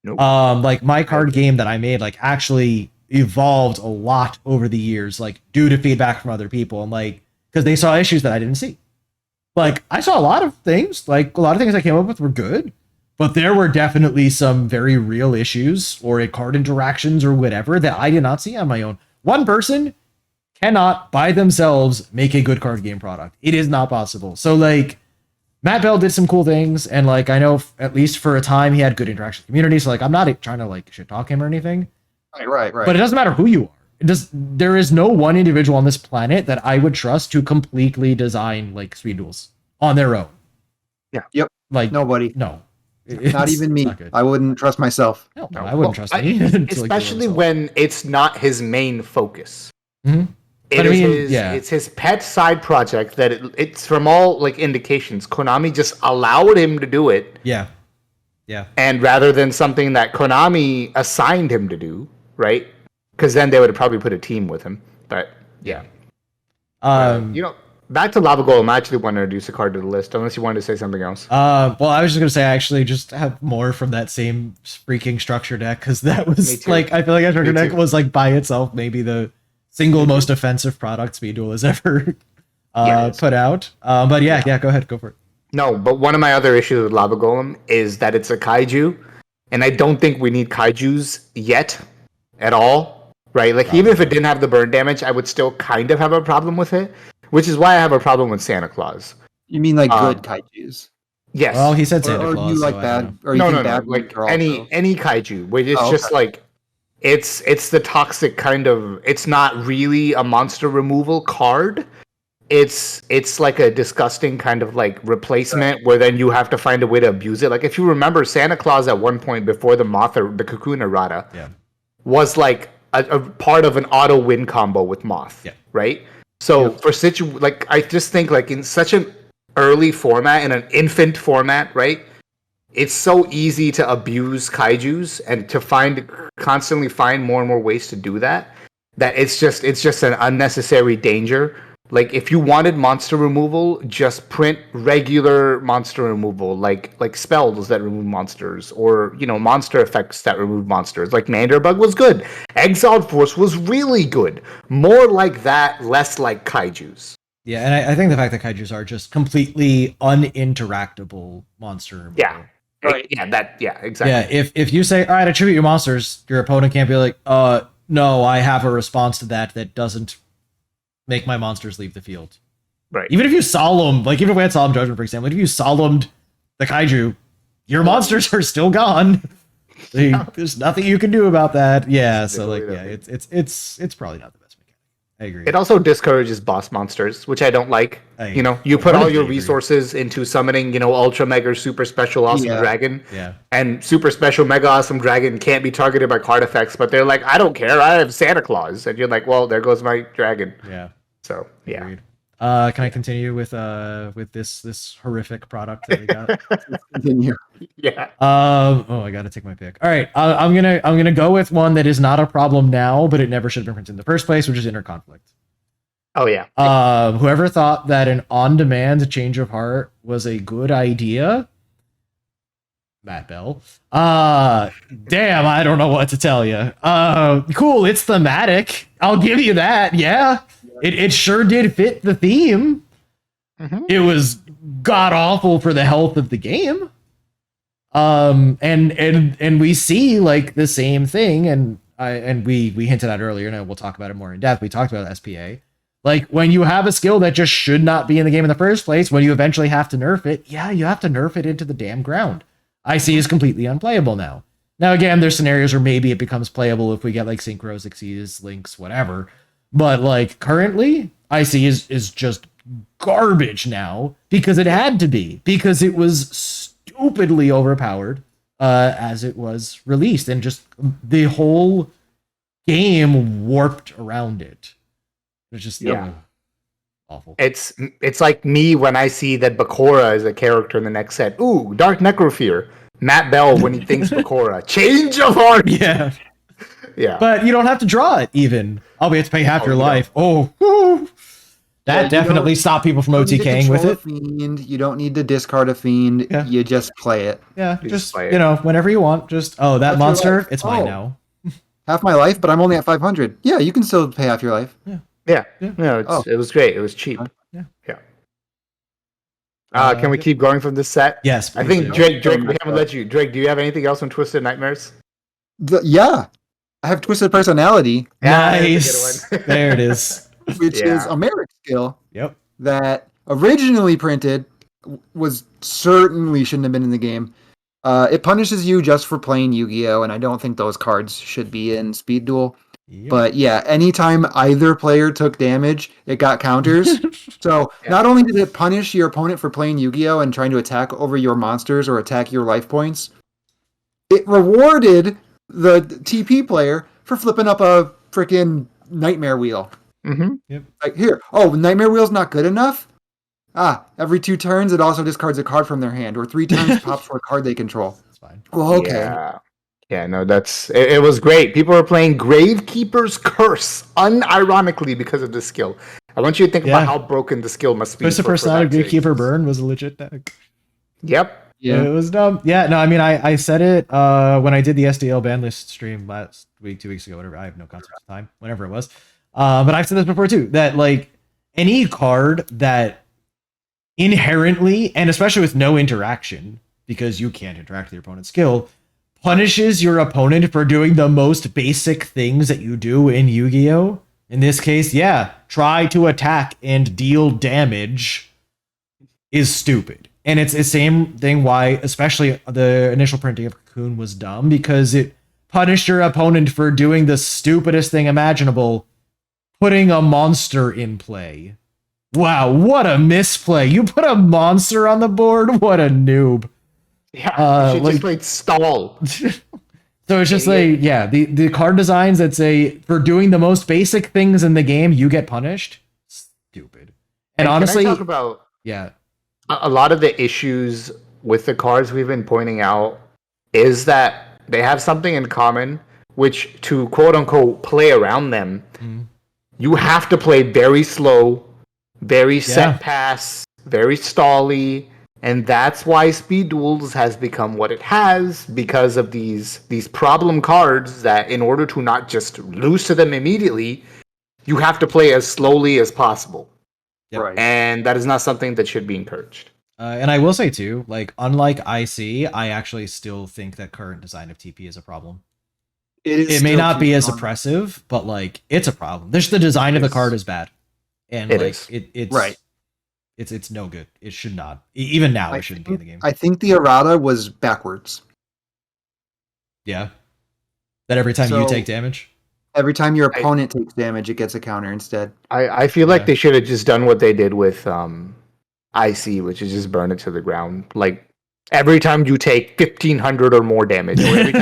Nope. Like my card game that I made like actually evolved a lot over the years, like due to feedback from other people and like because they saw issues that I didn't see. Like I saw a lot of things, like a lot of things I came up with were good, but there were definitely some very real issues or card interactions or whatever that I did not see on my own. One person cannot by themselves make a good card game product. It is not possible. So like Matt Bell did some cool things, and like I know at least for a time he had good interaction with the community. So like I'm not trying to like shit talk him or anything. Right. But it doesn't matter who you are. There is no one individual on this planet that I would trust to completely design like speed duels on their own. Yeah. Yep. Like Nobody. No. Not even me. I wouldn't trust myself. No, I wouldn't trust me. Especially when it's not his main focus. Mm-hmm. It's his pet side project that it's from all like indications. Konami just allowed him to do it. Yeah. And rather than something that Konami assigned him to do, right? Because then they would have probably put a team with him. But yeah. Back to Lava Golem, I actually want to introduce a card to the list, unless you wanted to say something else. Well, I was just gonna say I actually just have more from that same freaking structure deck, because that was like I feel like that structure deck was like by itself maybe the single most offensive product Speed Duel has ever put out. But yeah, go ahead, go for it. No, but one of my other issues with Lava Golem is that it's a kaiju, and I don't think we need kaijus yet at all, right? Like, even if it didn't have the burn damage, I would still kind of have a problem with it, which is why I have a problem with Santa Claus. You mean like good kaijus? Yes. Well, he said Santa or Claus. you like bad? Or you think bad like are any kaiju, where it's just like it's the toxic kind of. It's not really a monster removal card. It's like a disgusting kind of like replacement where then you have to find a way to abuse it. Like if you remember, Santa Claus at one point before the moth or the cocoon errata was like a part of an auto win combo with moth, right? So for like I just think like in such an early format, in an infant format, right? It's so easy to abuse kaijus and to constantly find more and more ways to do that it's just an unnecessary danger. Like if you wanted monster removal, just print regular monster removal, like spells that remove monsters, or monster effects that remove monsters. Like Manderbug was good, Exiled Force was really good. More like that, less like kaijus. Yeah, and I think the fact that kaijus are just completely uninteractable monster removal. Yeah. Right. Yeah, exactly. Yeah, if you say, all right, attribute your monsters, your opponent can't be like, no, I have a response to that doesn't make my monsters leave the field. Right. Even if you solemn, like even if we had solemn judgment, for example, if you solemned the kaiju, your monsters are still gone. There's nothing you can do about that. Yeah, so like it's probably not the best mechanic. I agree. It also discourages boss monsters, which I don't like. You put all your resources into summoning, ultra mega super special awesome dragon. Yeah. And super special mega awesome dragon can't be targeted by card effects, but they're like, I don't care, I have Santa Claus. And you're like, well, there goes my dragon. Yeah. So yeah. Agreed. Can I continue with this horrific product that we got? Continue. Yeah. I gotta take my pick. All right. I'm gonna go with one that is not a problem now, but it never should have been printed in the first place, which is Interconflict. Oh yeah. Whoever thought that an on-demand change of heart was a good idea? Matt Bell. Damn, I don't know what to tell you. Cool, it's thematic. I'll give you that. Yeah. It sure did fit the theme. Mm-hmm. It was god awful for the health of the game. And we see like the same thing, and we hinted at earlier, and we'll talk about it more in depth. We talked about SPA. Like when you have a skill that just should not be in the game in the first place, when you eventually have to nerf it, you have to nerf it into the damn ground. IC is completely unplayable now. Now again, there's scenarios where maybe it becomes playable if we get like synchros, exceeds, links, whatever. But like currently, IC is just garbage now because it had to be, because it was stupidly overpowered as it was released, and just the whole game warped around it. It's just awful. It's like me when I see that Bakura is a character in the next set. Ooh, Dark Necrofear. Matt Bell when he thinks Bakura. Change of heart. Yeah. Yeah. But you don't have to draw it even. Oh, we have to pay half your life. Oh, woo. That definitely stopped people from OTKing with it. Fiend. You don't need to discard a fiend. Yeah. You just play it. Yeah, just play it. Whenever you want. Just that monster, it's mine now. Half my life, but I'm only at 500. Yeah, you can still pay half your life. Yeah. No, it was great. It was cheap. Yeah. Can we keep going from this set? Yes. I think Drake, we haven't let you. Drake, do you have anything else on Twisted Nightmares? I have Twisted Personality. Nice. There it is. which is Yeah. a merit skill Yep. that originally printed was certainly shouldn't have been in the game. It punishes you just for playing Yu-Gi-Oh, and I don't think those cards should be in Speed Duel. Yep. But yeah, anytime either player took damage, it got counters. So Yeah. not only did it punish your opponent for playing Yu-Gi-Oh and trying to attack over your monsters or attack your life points, it rewarded the TP player for flipping up a freaking nightmare wheel. Mm-hmm. Like here, oh, nightmare wheel's not good enough. Every 2 turns, it also discards a card from their hand, or 3 times pops for a card they control. It's fine. Well, okay. Yeah, no, it was great. People were playing Gravekeeper's Curse, unironically because of the skill. I want you to think about how broken the skill must be. Christopher for that to Gatekeeper exist. Burn was a legit deck. Yep. Yeah. It was dumb. Yeah, no, I mean, I said it when I did the SDL banlist stream last week, 2 weeks ago, whatever. I have no concept of time, whenever it was. But I've said this before too, that like any card that inherently, and especially with no interaction, because you can't interact with your opponent's skill, punishes your opponent for doing the most basic things that you do in Yu-Gi-Oh! In this case, yeah, try to attack and deal damage is stupid. And it's the same thing why, especially the initial printing of Cocoon was dumb, because it punished your opponent for doing the stupidest thing imaginable, putting a monster in play. Wow, what a misplay. You put a monster on the board? What a noob. Yeah, you should just play stall. So it's just like, yeah, the card designs that say for doing the most basic things in the game, you get punished. Stupid. And honestly, can I talk about yeah, a lot of the issues with the cards we've been pointing out is that they have something in common, which to quote unquote play around them, you have to play very slow, very set pass, very stally, and that's why Speed Duels has become what it has because of these problem cards that in order to not just lose to them immediately, you have to play as slowly as possible. Yep. Right. And that is not something that should be encouraged. And I will say too, like unlike IC, I actually still think that current design of TP is a problem. It may not be as oppressive, but like it's a problem. There's the design of the card is bad, and it's right. It's no good. It should not. Even now, it shouldn't be in the game. I think the errata was backwards. Yeah, that every time you take damage. Every time your opponent takes damage, it gets a counter instead. I feel like they should have just done what they did with IC, which is just burn it to the ground. Like every time you take 1,500 or more damage, or every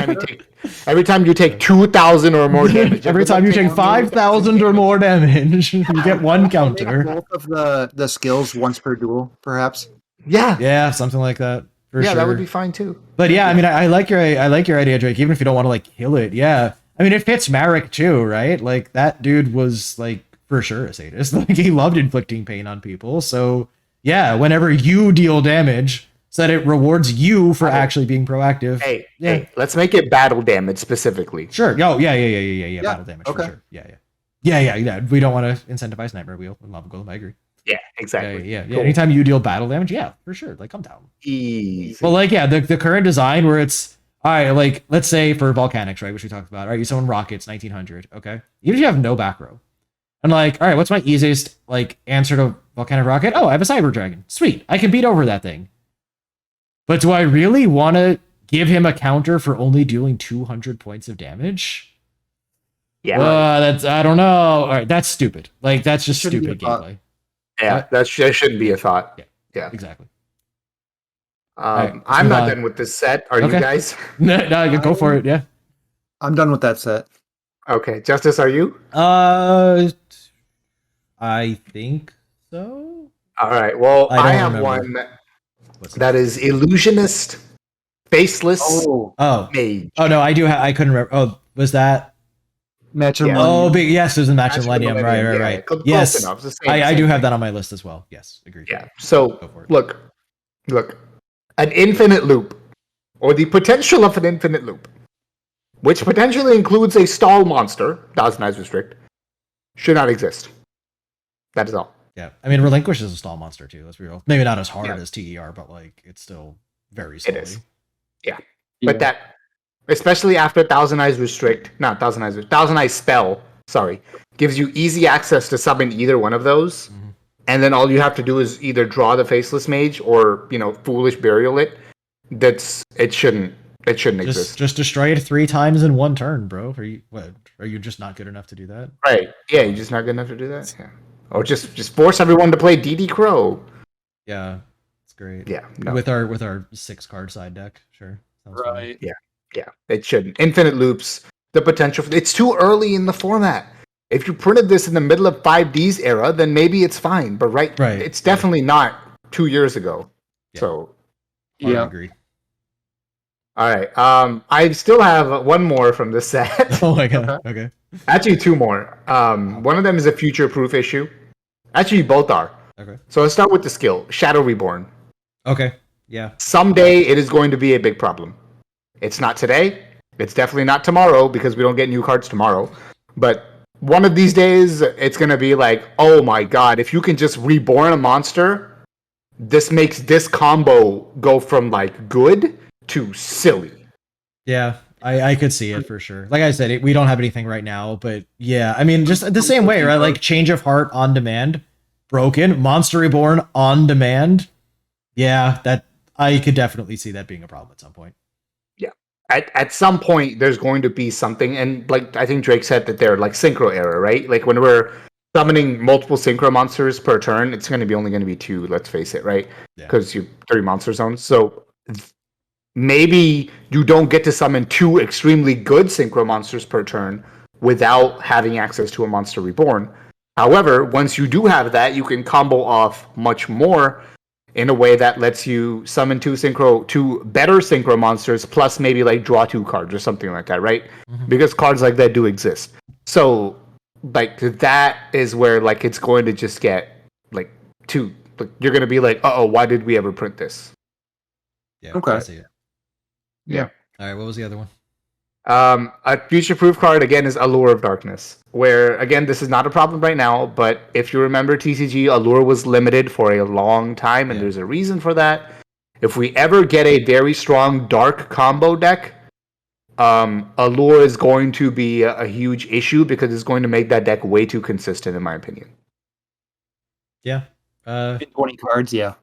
time you take 2,000 or more damage, every time you take 5,000 or more damage, you get one counter. Both of the skills once per duel, perhaps. Yeah, something like that. For sure. That would be fine too. But yeah, I mean, I like your idea, Drake. Even if you don't want to like kill it, yeah. I mean, it fits Marek too, right? Like that dude was like for sure a sadist. Like he loved inflicting pain on people. So yeah, whenever you deal damage, so that it rewards you for actually being proactive. Hey, let's make it battle damage specifically. Sure. Oh yeah. Battle damage. Okay. For sure. Yeah. We don't want to incentivize Nightmare Wheel and Lava Golem. I agree. Yeah, exactly. Yeah. Cool. Anytime you deal battle damage, yeah, for sure. Like I'm down. Easy. Well, like the current design where it's all right, like let's say for volcanics, right, which we talked about. All right, you summon rockets, 1900. Okay, even if you have no back row, and like, all right, what's my easiest like answer to volcanic rocket? Oh, I have a cyber dragon. Sweet, I can beat over that thing. But do I really want to give him a counter for only dealing 200 points of damage? Yeah, that's I don't know. All right, that's stupid. Like that's just stupid gameplay. Yeah, that shouldn't be a thought. Yeah, exactly. Right, I'm not done with this set. Are you guys? No, you can go for it. Yeah, I'm done with that set. Okay, Justice, are you? I think so. All right. Well, I have one that is illusionist, faceless. Mage. Oh no, I do. I couldn't remember. Oh, was that Match Millennium? Oh, big yes, it was a Match Millennium. Right. Yes, I do have that on my list as well. Yes, agreed. Yeah. So look, an infinite loop, or the potential of an infinite loop, which potentially includes a stall monster, Thousand Eyes Restrict, should not exist. That is all. Yeah, I mean, Relinquish is a stall monster too. Let's be real. Maybe not as hard as TER, but like it's still very slowly. It is. Yeah, but that, especially after Thousand Eyes Restrict, not Thousand Eyes, Thousand Eyes Spell gives you easy access to summon either one of those, Mhm. and then all you have to do is either draw the Faceless Mage or Foolish Burial it. It shouldn't exist. Just destroy it 3 times in 1 turn, bro. Are you just not good enough to do that? Right? Yeah, you're just not good enough to do that. Yeah. Or just force everyone to play DD Crow. Yeah, it's great. Yeah, no. With our 6-card side deck, sure. Sounds fine. Right. Yeah, it shouldn't. Infinite loops, the potential it's too early in the format. If you printed this in the middle of 5D's era, then maybe it's fine. But Right. it's definitely not 2 years ago. Yeah. So Hard Yeah. to agree. all right. I still have one more from this set. Oh my god. Okay. Actually, 2 more. One of them is a future-proof issue. Actually, both are. Okay. So let's start with the skill, Shadow Reborn. Okay. Yeah. Someday it is going to be a big problem. It's not today. It's definitely not tomorrow because we don't get new cards tomorrow. But one of these days, it's going to be like, oh my god, if you can just reborn a monster, this makes this combo go from like good to silly. Yeah. I could see it for sure. Like I said, we don't have anything right now, but yeah, I mean, just the same way, right? Like Change of Heart on demand, broken, Monster Reborn on demand. Yeah, that I could definitely see that being a problem at some point. Yeah. At some point, there's going to be something, and like I think Drake said that they're like synchro error, right? Like when we're summoning multiple synchro monsters per turn, it's going to be only going to be 2. Let's face it, right? Yeah. Because you 3 monster zones. So maybe you don't get to summon 2 extremely good synchro monsters per turn without having access to a monster reborn. However, once you do have that, you can combo off much more in a way that lets you summon 2 better synchro monsters plus maybe like draw 2 cards or something like that, right? Mhm. Because cards like that do exist. So like that is where like it's going to just get like you're going to be like, "Uh-oh, why did we ever print this?" Yeah. Okay. I see it. Yeah. All right. What was the other one? A future-proof card again is Allure of Darkness, where again this is not a problem right now, but if you remember TCG, Allure was limited for a long time, and Yeah. there's a reason for that. If we ever get a very strong dark combo deck, Allure is going to be a huge issue because it's going to make that deck way too consistent, in my opinion. Yeah. 20 cards, yeah.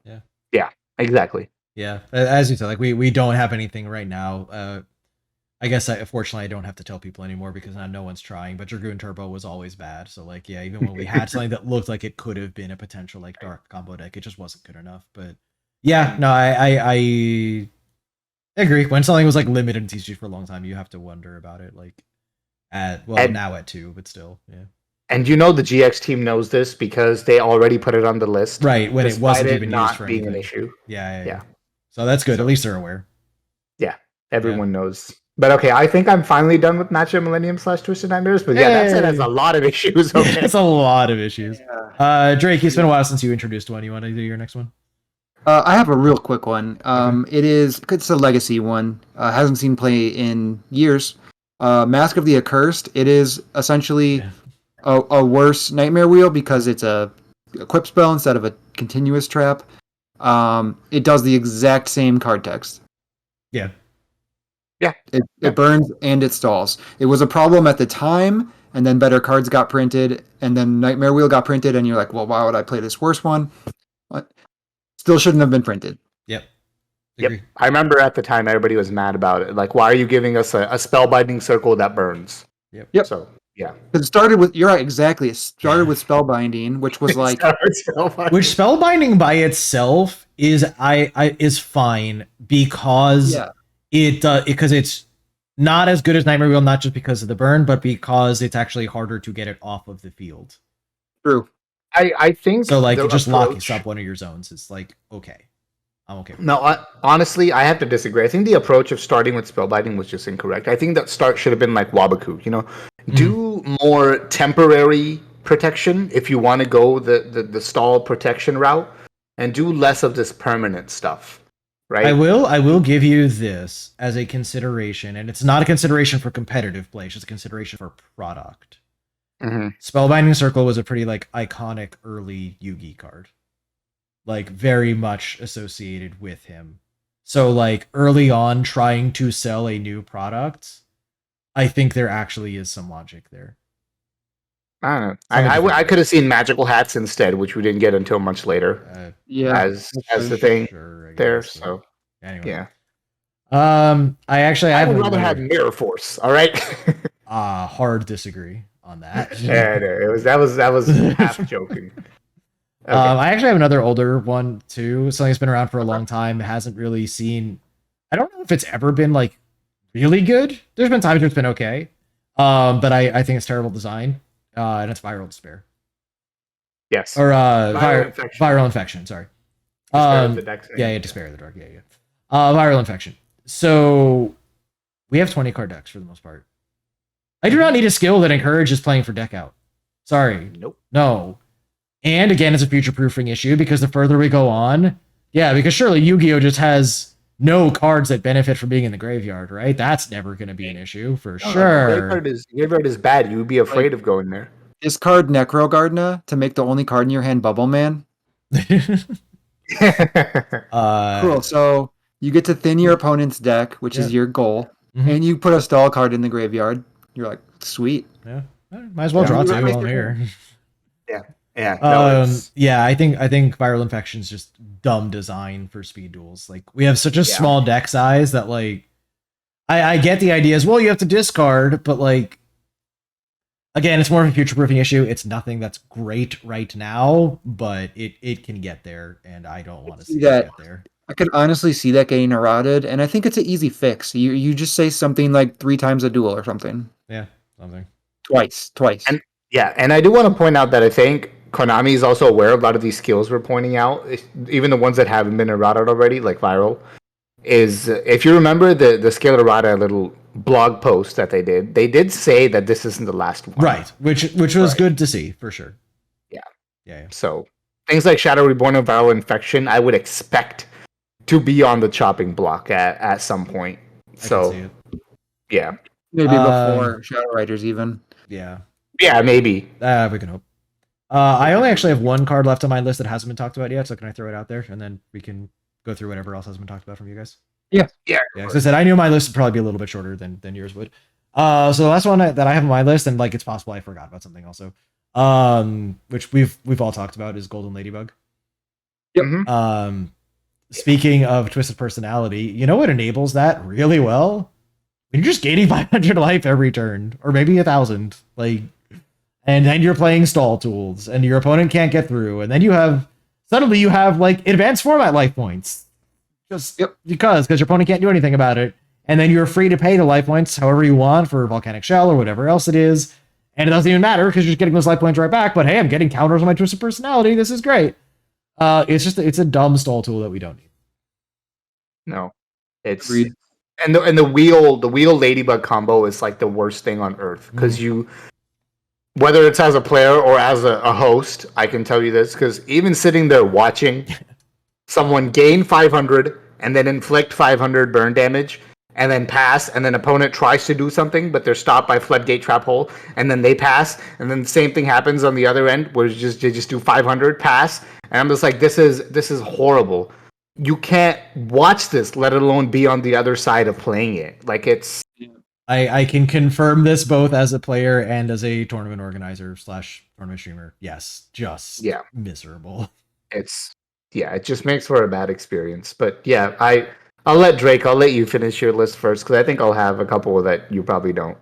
Yeah, exactly. Yeah. As you said, like we don't have anything right now. I guess unfortunately I don't have to tell people anymore because now no one's trying. But Dragoon Turbo was always bad. So like yeah, even when we had something that looked like it could have been a potential like dark combo deck, it just wasn't good enough. But yeah, no, I agree. When something was like limited in TCG for a long time, you have to wonder about it. Like now at 2, but still, yeah. And the GX team knows this because they already put it on the list, Right when it wasn't even not used for being anything. an issue. Yeah. So that's good. At least they're aware. Yeah, everyone knows. But okay, I think I'm finally done with Matcha Millennium / Twisted Nightmares. But yeah, that set has a lot of issues. Okay. It's a lot of issues. Yeah. Drake, it's been a while since you introduced one. You want to do your next one? I have a real quick one. It's a legacy one. Hasn't seen play in years. Mask of the Accursed. It is essentially a worse Nightmare Wheel because it's a equip spell instead of a continuous trap. It does the exact same card text. Yeah. Yeah. It burns and it stalls. It was a problem at the time, and then better cards got printed, and then Nightmare Wheel got printed, and you're like, well, why would I play this worse one? But still shouldn't have been printed. Yep. Yep. I remember at the time everybody was mad about it. Like, why are you giving us a spellbinding circle that burns? Yep. So yeah. It started with, you're right, exactly. It started with spellbinding, which was like, which spellbinding by itself is fine because because it's not as good as Nightmare Wheel, not just because of the burn, but because it's actually harder to get it off of the field. True. I think so. Like just locking up one of your zones is like okay. I'm okay. No, honestly, I have to disagree. I think the approach of starting with spellbinding was just incorrect. I think that start should have been like Wabaku. Do more temporary protection if you want to go the stall protection route, and do less of this permanent stuff. Right. I will give you this as a consideration, and it's not a consideration for competitive play; it's just a consideration for product. Mm-hmm. Spellbinding Circle was a pretty like iconic early Yugi card. Like very much associated with him. So like early on trying to sell a new product, I think there actually is some logic there. I don't know. Something to think I about. could have seen magical hats instead, which we didn't get until much later Yeah. as the thing Sure, I there. guess, but So anyway. yeah, I actually I have would rather have another mirror force. All right. hard disagree on that. Yeah, no, that was half joking. Okay. I actually have another older one too. Something that's been around for a long time. Hasn't really seen. I don't know if it's ever been like really good. There's been times where it's been okay. But I think it's terrible design. And it's viral despair Yes. or Viral infection. viral infection. Sorry. Despair of the Dex name. Yeah, despair of the dark. Yeah. Viral infection. So we have 20 card decks for the most part. I do not need a skill that encourages playing for deck out. Sorry. Nope. No. And again, it's a future proofing issue because the further we go on, yeah, because surely Yu-Gi-Oh just has no cards that benefit from being in the graveyard, right? That's never going to be an issue for sure. Graveyard is bad. You would be afraid of going there. Discard Necro Gardener to make the only card in your hand Bubble Man. Cool. So you get to thin your opponent's deck, which is your goal, and you put a stall card in the graveyard. You're like, sweet. Yeah, might as well draw two while I'm here. Yeah. No, yeah, I think viral infection is just dumb design for speed duels. Like we have such a small deck size that like I get the idea as well. You have to discard, but like again, it's more of a future proofing issue. It's nothing that's great right now, but it can get there, and I don't want to see that get there. I could honestly see that getting errated, and I think it's an easy fix. You just say something like 3 times a duel or something. Yeah, something. Twice. And I do want to point out that I think Konami is also aware of a lot of these skills we're pointing out, even the ones that haven't been errated already, like viral. Is if you remember the skill errata little blog post that they did say that this isn't the last one, right? Which was good to see for sure. Yeah. So things like Shadow Reborn and viral infection, I would expect to be on the chopping block at some point. So yeah, maybe before Shadow Riders even. Yeah, maybe. We can hope. I only actually have one card left on my list that hasn't been talked about yet, so can I throw it out there and then we can go through whatever else has been talked about from you guys? Yeah. Because I said I knew my list would probably be a little bit shorter than yours would. So the last one that I have on my list, and like it's possible I forgot about something also, which we've all talked about, is Golden Ladybug. Yep. Speaking of twisted personality, you know what enables that really well? When you're just gaining 500 life every turn, or maybe 1,000, like, and then you're playing stall tools, and your opponent can't get through, and then you have like advanced format life points, just because your opponent can't do anything about it, and then you're free to pay the life points however you want for Volcanic Shell or whatever else it is, and it doesn't even matter because you're just getting those life points right back. But hey, I'm getting counters on my twisted personality. This is great. It's a dumb stall tool that we don't need. No, it's and the wheel ladybug combo is like the worst thing on earth because whether it's as a player or as a host, I can tell you this because even sitting there watching someone gain 500 and then inflict 500 burn damage and then pass, and then opponent tries to do something but they're stopped by floodgate trap hole, and then they pass, and then the same thing happens on the other end where they just do 500 pass, and I'm just like, this is horrible. You can't watch this, let alone be on the other side of playing it. Like it's. I can confirm this both as a player and as a tournament organizer / tournament streamer. Yes, just miserable. It just makes for a bad experience. But yeah, I'll let you finish your list first because I think I'll have a couple that you probably don't.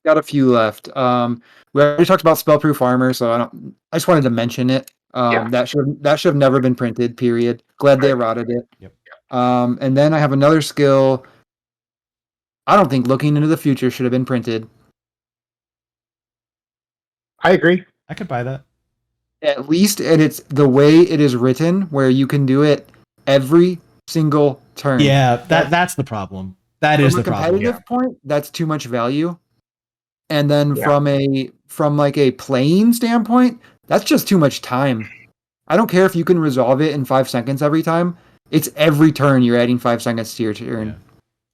Got a few left. We already talked about Spellproof Armor, so I just wanted to mention it. That should have never been printed. Period. Glad they errated it. Yep. And then I have another skill. I don't think looking into the future should have been printed. I agree. I could buy that. At least, and it's the way it is written, where you can do it every single turn. Yeah, that's the problem. That is the problem. From a competitive point, that's too much value. And then from a playing standpoint, that's just too much time. I don't care if you can resolve it in 5 seconds every time. It's every turn you're adding 5 seconds to your turn.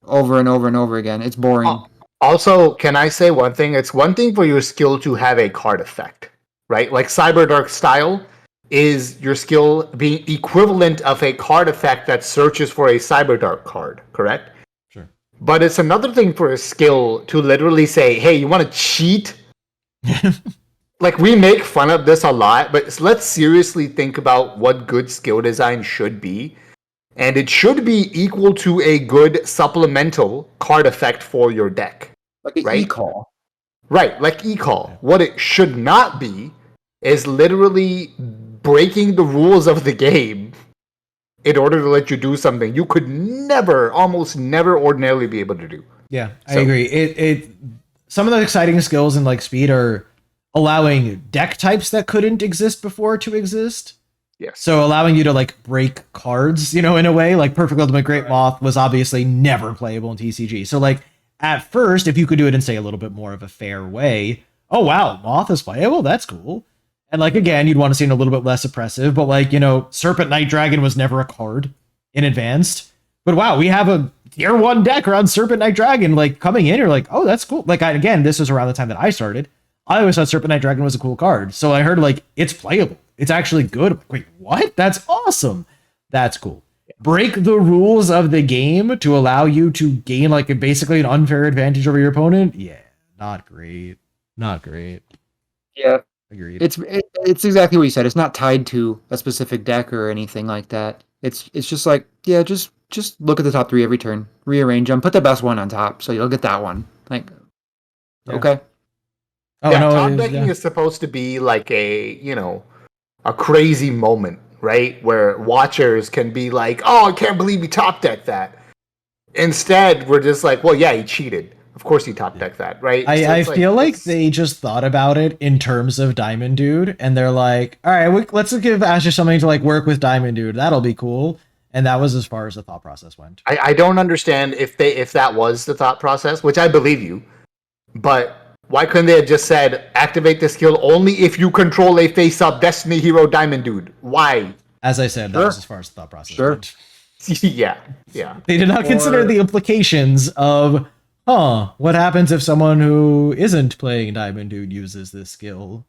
Over and over and over again. It's boring. Also, can I say one thing? It's one thing for your skill to have a card effect, right? Like Cyberdark style is your skill being equivalent of a card effect that searches for a Cyberdark card, correct? Sure. But it's another thing for a skill to literally say, hey, you want to cheat? like we make fun of this a lot, but let's seriously think about what good skill design should be. And it should be equal to a good supplemental card effect for your deck. Like an right? e-call. Right, like e-call. What it should not be is literally breaking the rules of the game in order to let you do something you could never, almost never ordinarily be able to do. Yeah, I agree. It some of the exciting skills in like speed are allowing deck types that couldn't exist before to exist. Yes. So allowing you to like break cards, in a way, like Perfect Ultimate Great Moth was obviously never playable in TCG. So like at first, if you could do it in say a little bit more of a fair way, oh wow, Moth is playable, that's cool. And like again, you'd want to see it a little bit less oppressive, but like, Serpent Knight Dragon was never a card in advanced. But wow, we have a tier 1 deck around Serpent Knight Dragon, like coming in, you're like, oh, that's cool. Like again, this was around the time that I started. I always thought Serpent Knight Dragon was a cool card. So I heard like it's playable. It's actually good. I'm like, wait, what? That's awesome. That's cool. Break the rules of the game to allow you to gain like basically an unfair advantage over your opponent. Yeah, not great. Not great. Yeah. Agreed. It's exactly what you said. It's not tied to a specific deck or anything like that. It's just like, yeah, just look at the top 3 every turn, rearrange them, put the best one on top, so you'll get that one. Like, Yeah. okay. Oh yeah, no, top decking yeah. is supposed to be like a crazy moment, right? Where watchers can be like, oh, I can't believe he top decked that. Instead, we're just like, well, yeah, he cheated. Of course he top decked that, right? So I it's feel like it's- they just thought about it in terms of Diamond Dude, and they're like, all right, let's give Asher something to like work with Diamond Dude. That'll be cool. And that was as far as the thought process went. I don't understand if that was the thought process, which I believe you, but why couldn't they have just said activate the skill only if you control a face-up Destiny Hero Diamond Dude? Why? As I said, that Sure. was as far as the thought process Sure. went. yeah. They did not consider the implications of, what happens if someone who isn't playing Diamond Dude uses this skill?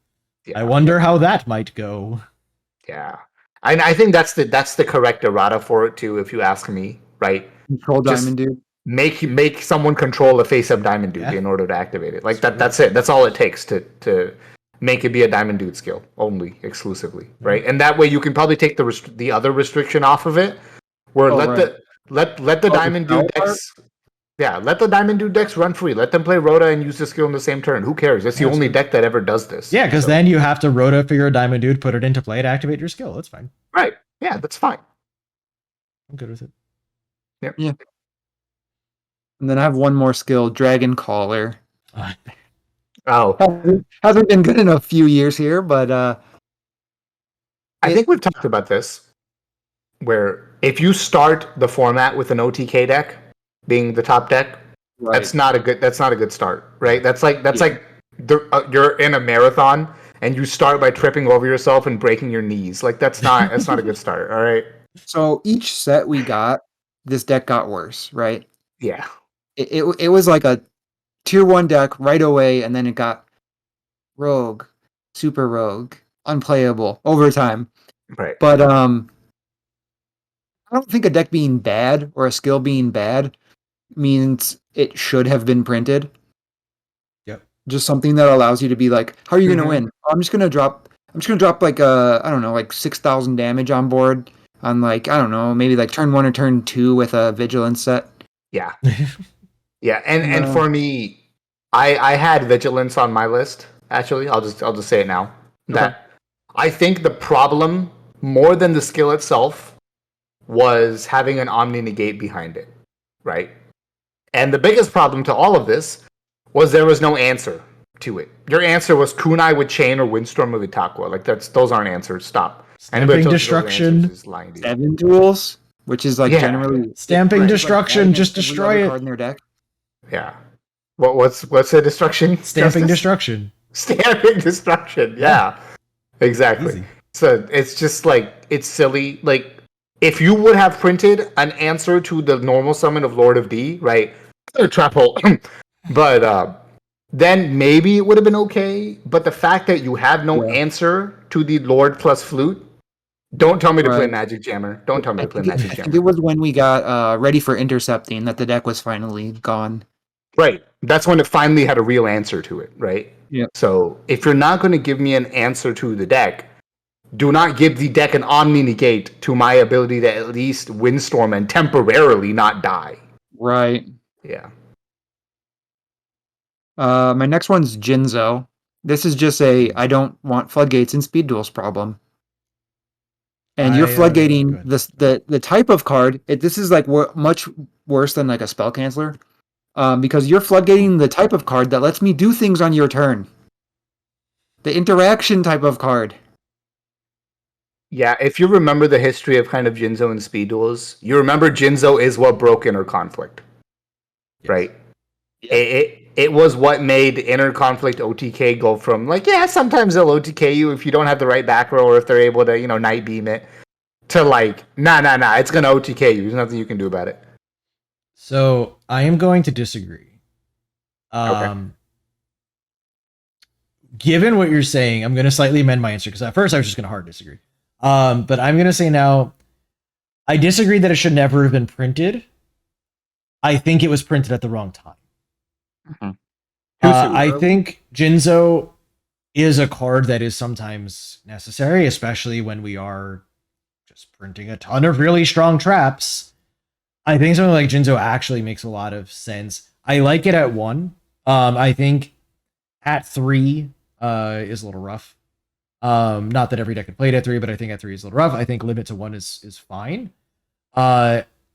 Yeah. I wonder how that might go. Yeah. I think that's the correct errata for it too, if you ask me, right? Control Just Diamond Dude. Make someone control a face-up Diamond Dude Yeah. in order to activate it. Like that's it. That's all it takes to make it be a Diamond Dude skill only, exclusively, right? And that way you can probably take the other restriction off of it, where let the Diamond Dude decks. Yeah, let the Diamond Dude decks run free. Let them play Rhoda and use the skill in the same turn. Who cares? It's the only deck that ever does this. Yeah, because then you have to Rhoda for your Diamond Dude, put it into play to activate your skill. That's fine. Right. Yeah, that's fine. I'm good with it. Yep. Yeah. And then I have one more skill, Dragon Caller. Oh, Hasn't been good in a few years here, but I think we've talked about this, where if you start the format with an OTK deck being the top deck, right. that's not a good start, right? That's like you're in a marathon and you start by tripping over yourself and breaking your knees. Like that's not a good start. All right. So each set we got, this deck got worse, right? Yeah. It was like a tier 1 deck right away, and then it got rogue, super rogue, unplayable over time. Right. But I don't think a deck being bad or a skill being bad means it should have been printed. Yep. Just something that allows you to be like, how are you gonna win? I'm just gonna drop like I don't know, like 6,000 damage on board on like, I don't know, maybe like turn 1 or turn 2 with a vigilance set. Yeah. Yeah, and for me, I had vigilance on my list. Actually, I'll just say it now. That I think the problem more than the skill itself was having an Omni Negate behind it, right? And the biggest problem to all of this was there was no answer to it. Your answer was Kunai with Chain or Windstorm with Itakwa. Like those aren't answers. Stop. Stamping Destruction. 7 duels, which is like generally Stamping Destruction, like just every destroy other it. card in their deck. Yeah. What's the destruction? Stamping Destruction. Stamping Destruction. Yeah. Exactly. Easy. So it's just like it's silly. Like if you would have printed an answer to the normal summon of Lord of D, right? Trap hole. But then maybe it would have been okay. But the fact that you have no answer to the Lord plus Flute, don't tell me to play Magic Jammer. Don't tell me to play Magic I think Jammer. it was when we got ready for intercepting that the deck was finally gone. Right. That's when it finally had a real answer to it, right? Yep. So if you're not going to give me an answer to the deck, do not give the deck an Omni negate to my ability to at least windstorm and temporarily not die. Right. Yeah. My next one's Jinzo. This is just I don't want floodgates in Speed Duels problem. And you're Go floodgating ahead. the type of card. This is like much worse than like a spell canceller, because you're floodgating the type of card that lets me do things on your turn. The interaction type of card. Yeah, if you remember the history of kind of Jinzo and Speed Duels, you remember Jinzo is what broke Inner Conflict, Yes. right? Yeah. It was what made Inner Conflict OTK go from like, yeah, sometimes they'll OTK you if you don't have the right back row or if they're able to, Night Beam it, to like, nah, it's gonna OTK you. There's nothing you can do about it. So I am going to disagree. Okay. Given what you're saying, I'm going to slightly amend my answer because at first I was just going to hard disagree. But I'm going to say now, I disagree that it should never have been printed. I think it was printed at the wrong time. Mm-hmm. I think Jinzo is a card that is sometimes necessary, especially when we are just printing a ton of really strong traps. I think something like Jinzo actually makes a lot of sense. I like it at 1. I think at 3 is a little rough. Not that every deck could play it at 3, but I think at 3 is a little rough. I think limit to 1 is fine.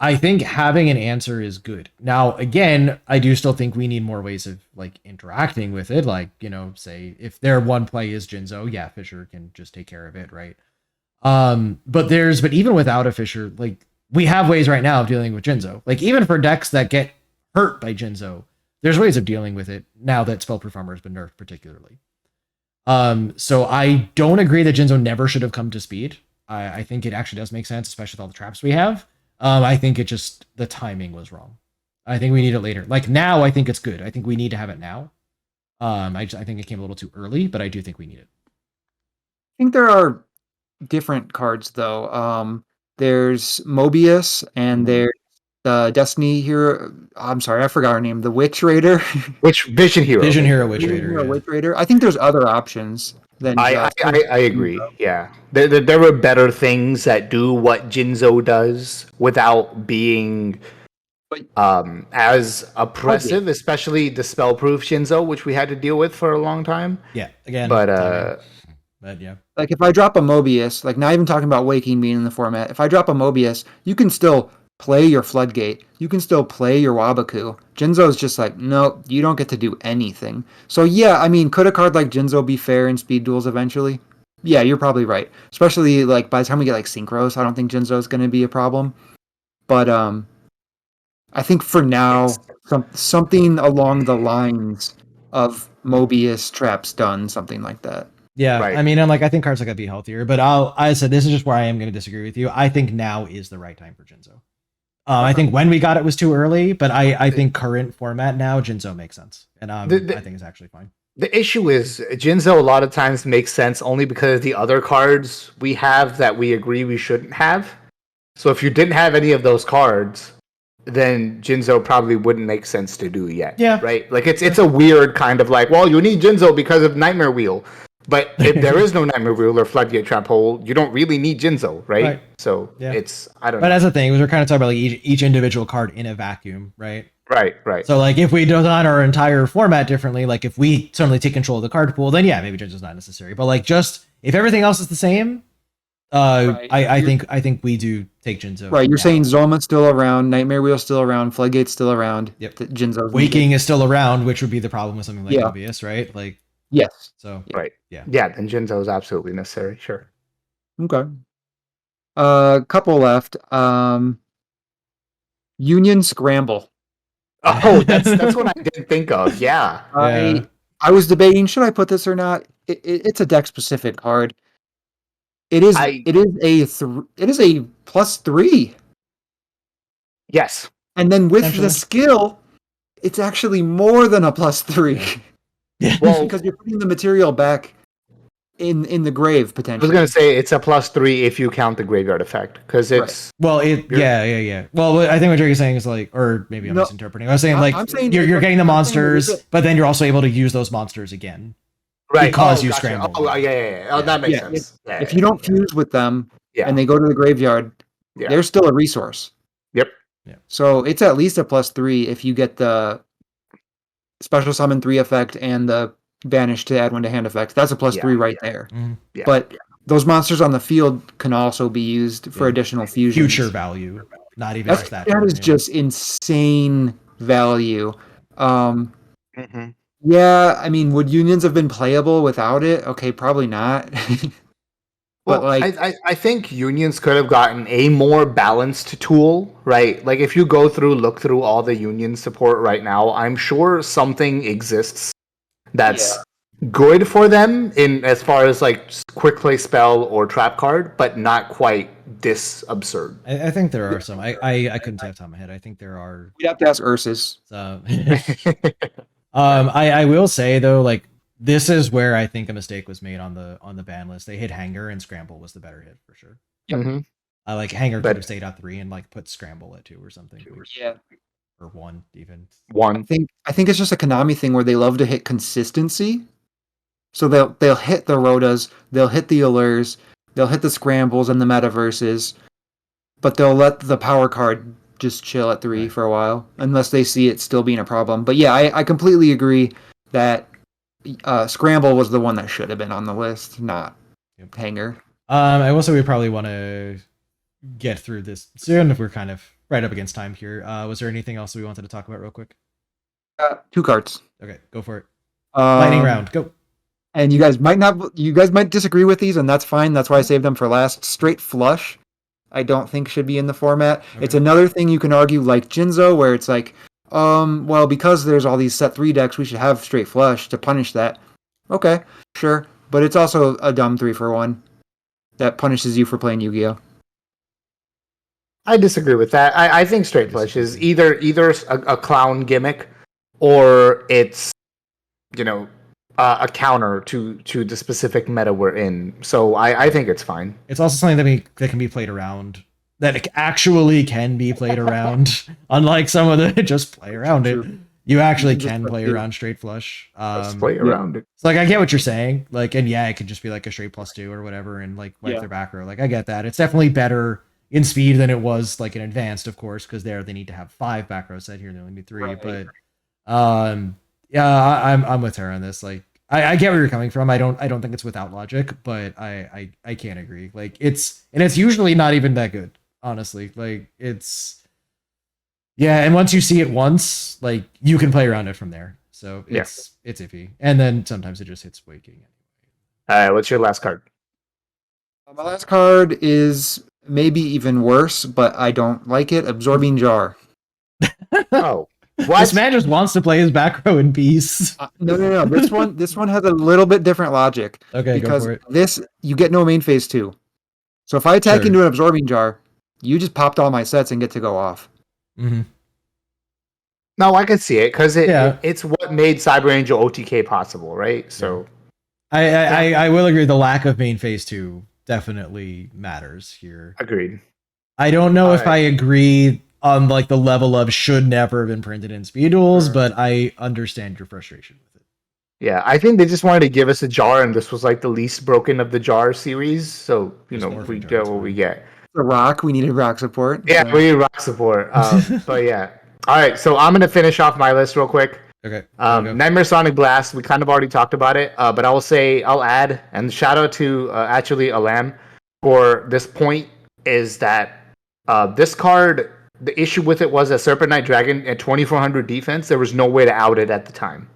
I think having an answer is good. Now, again, I do still think we need more ways of like interacting with it. Like, say if their one play is Jinzo, yeah, Fisher can just take care of it, right? But even without a Fisher, like we have ways right now of dealing with Jinzo. Like even for decks that get hurt by Jinzo, there's ways of dealing with it now that Spellproof Armor has been nerfed particularly. So I don't agree that Jinzo never should have come to speed. I think it actually does make sense, especially with all the traps we have. I think the timing was wrong. I think we need it later. Like now, I think it's good. I think we need to have it now. I think it came a little too early, but I do think we need it. I think there are different cards though. There's Mobius and there's Destiny Hero. I'm sorry, I forgot her name. The Witch Raider. Which Vision Hero? Vision Hero Witch Raider. Yeah. Witch Raider. I think there's other options than I agree. Yeah, there were better things that do what Jinzo does without being as oppressive, especially the spellproof Shinzo, which we had to deal with for a long time. Yeah, again, but yeah. Like if I drop a Mobius, like not even talking about Waking being in the format, if I drop a Mobius, you can still play your Floodgate. You can still play your Wabaku. Jinzo's just like, no, you don't get to do anything. So yeah, I mean, could a card like Jinzo be fair in Speed Duels eventually? Yeah, you're probably right. Especially like by the time we get like Synchros, I don't think Jinzo's going to be a problem. But I think for now, something along the lines of Mobius Traps done, something like that. Yeah, right. I mean, I think cards like that be healthier, but I said this is just where I am going to disagree with you. I think now is the right time for Jinzo. I think when we got it was too early, but I think current format now Jinzo makes sense, and I think it's actually fine. The issue is Jinzo a lot of times makes sense only because the other cards we have that we agree we shouldn't have. So if you didn't have any of those cards, then Jinzo probably wouldn't make sense to do yet. Yeah. Right? Like it's a weird kind of like, well, you need Jinzo because of Nightmare Wheel. But if there is no Nightmare Wheel or Floodgate Trap Hole, you don't really need Jinzo, right? So it's, I don't know. But that's the thing, we're kind of talking about like each individual card in a vacuum, right? Right. So like if we design our entire format differently, like if we suddenly take control of the card pool, then yeah, maybe Jinzo's not necessary. But like just if everything else is the same, I think we do take Jinzo. Right, you're saying Zoma's still around, Nightmare Wheel's still around, Floodgate's still around. Yep. Jinzo's Waking is still around, which would be the problem with something like Mobius, right? Like yes. So right. Yeah. Then Jinzo is absolutely necessary. Sure. Okay. Couple left. Union Scramble. Oh, that's what I didn't think of. Yeah. I was debating should I put this or not. It's a deck specific card. It is a +3. Yes. And then with the skill, it's actually more than a +3. Yeah. Well, because you're putting the material back in the grave I was potentially. gonna say it's a +3 if you count the graveyard effect, because it's Well, You're- yeah. Well, I think what Drake is saying is like, or maybe I'm No, misinterpreting. I was saying like I'm saying you're getting the I'm saying there is monsters, but then you're also able to use those monsters again right. because Oh, you gotcha. scramble. Oh, yeah. Oh, Yeah. that makes Yeah, sense. Yeah, if you don't fuse with them yeah, and they go to the graveyard, yeah. they're still a resource. Yep. So it's at least a +3 if you get the special summon 3 effect and the banish to add 1 to hand effect. That's a +3 right there. Mhm. Yeah. But those monsters on the field can also be used for Yeah. additional fusions. Future value, not even That's, stat. that is yeah. just insane value. Mm-hmm. Yeah, I mean, would unions have been playable without it? Okay, probably not. But Well, like, I think unions could have gotten a more balanced tool, right? Like if you look through all the union support right now, I'm sure something exists that's good for them in as far as like quick play spell or trap card, but not quite this absurd. I think there are some. I couldn't say off the top of my head. I think there are. we'd have to ask Ursus. Some. I will say though, like this is where I think a mistake was made on the ban list. They hit Hanger and Scramble was the better hit for sure. Mhm. I like Hanger But- could have stayed at 3 and like put Scramble at 2 or something. Yeah. Or 1 even. One. I think it's just a Konami thing where they love to hit consistency. So they'll hit the Rotas, they'll hit the Allures, they'll hit the Scrambles and the Metaverses, but they'll let the power card just chill at 3 Right. for a while, unless they see it still being a problem. But yeah, I completely agree that Scramble was the one that should have been on the list, not Yep. Hanger. I will say we probably want to get through this soon if we're kind of right up against time here. Was there anything else we wanted to talk about real quick? 2 cards. Okay, go for it. Um, Lightning round, go. And you guys might disagree with these, and that's fine. That's why I saved them for last. Straight Flush, I don't think should be in the format. Okay. It's another thing you can argue like Jinzo, where it's like, well, because there's all these set 3 decks, we should have Straight Flush to punish that. Okay, sure. But it's also a dumb 3-for-1 that punishes you for playing Yu-Gi-Oh! I disagree with that. I think straight flush is either a clown gimmick or it's a counter to the specific meta we're in. So I think it's fine. It's also something that can be played around. That it actually can be played around. Unlike some of the just play around it. True. You actually Just can play play it. around straight flush. Let's play around it. So like I get what you're saying. Like, and yeah, it could just be like a straight +2 or whatever and like wipe Yeah. their back row. Like I get that. It's definitely better in speed than it was like in advanced, of course, because there they need to have 5 back row set here, they only need 3. Right. But yeah, I'm with her on this. Like I get where you're coming from. I don't think it's without logic, but I can't agree. Like it's usually not even that good, honestly. Like it's yeah, and once you see it once, like you can play around it from there. So it's iffy. And then sometimes it just hits waking. All right, what's your last card? My last card is maybe even worse, but I don't like it. Absorbing Jar. Oh, This what? man just wants to play his back row in peace. No. This one has a little bit different logic. Okay, Because go for it. this, you get no main phase 2. So if I attack Sure. into an Absorbing Jar, you just popped all my sets and get to go off. Mm-hmm. No, I can see it because Yeah. it's what made Cyber Angel OTK possible, right? So I will agree. The lack of main phase 2 definitely matters here. agreed. I don't know if Alright. I agree on like the level of should never have been printed in Speed Duels, Sure. but I understand your frustration with it. Yeah, I think they just wanted to give us a jar, and this was like the least broken of the jar series. So Just more we for get jars, what we fine. get. The rock, we needed rock support. Yeah, so- we need rock support. But yeah. All right, so I'm gonna finish off my list real quick. Okay. Go. Nightmare Sonic Blast. We kind of already talked about it, but I'll add and shout out to actually Alam for this point is that this card. The issue with it was that Serpent Knight Dragon at 2400 defense. There was no way to out it at the time.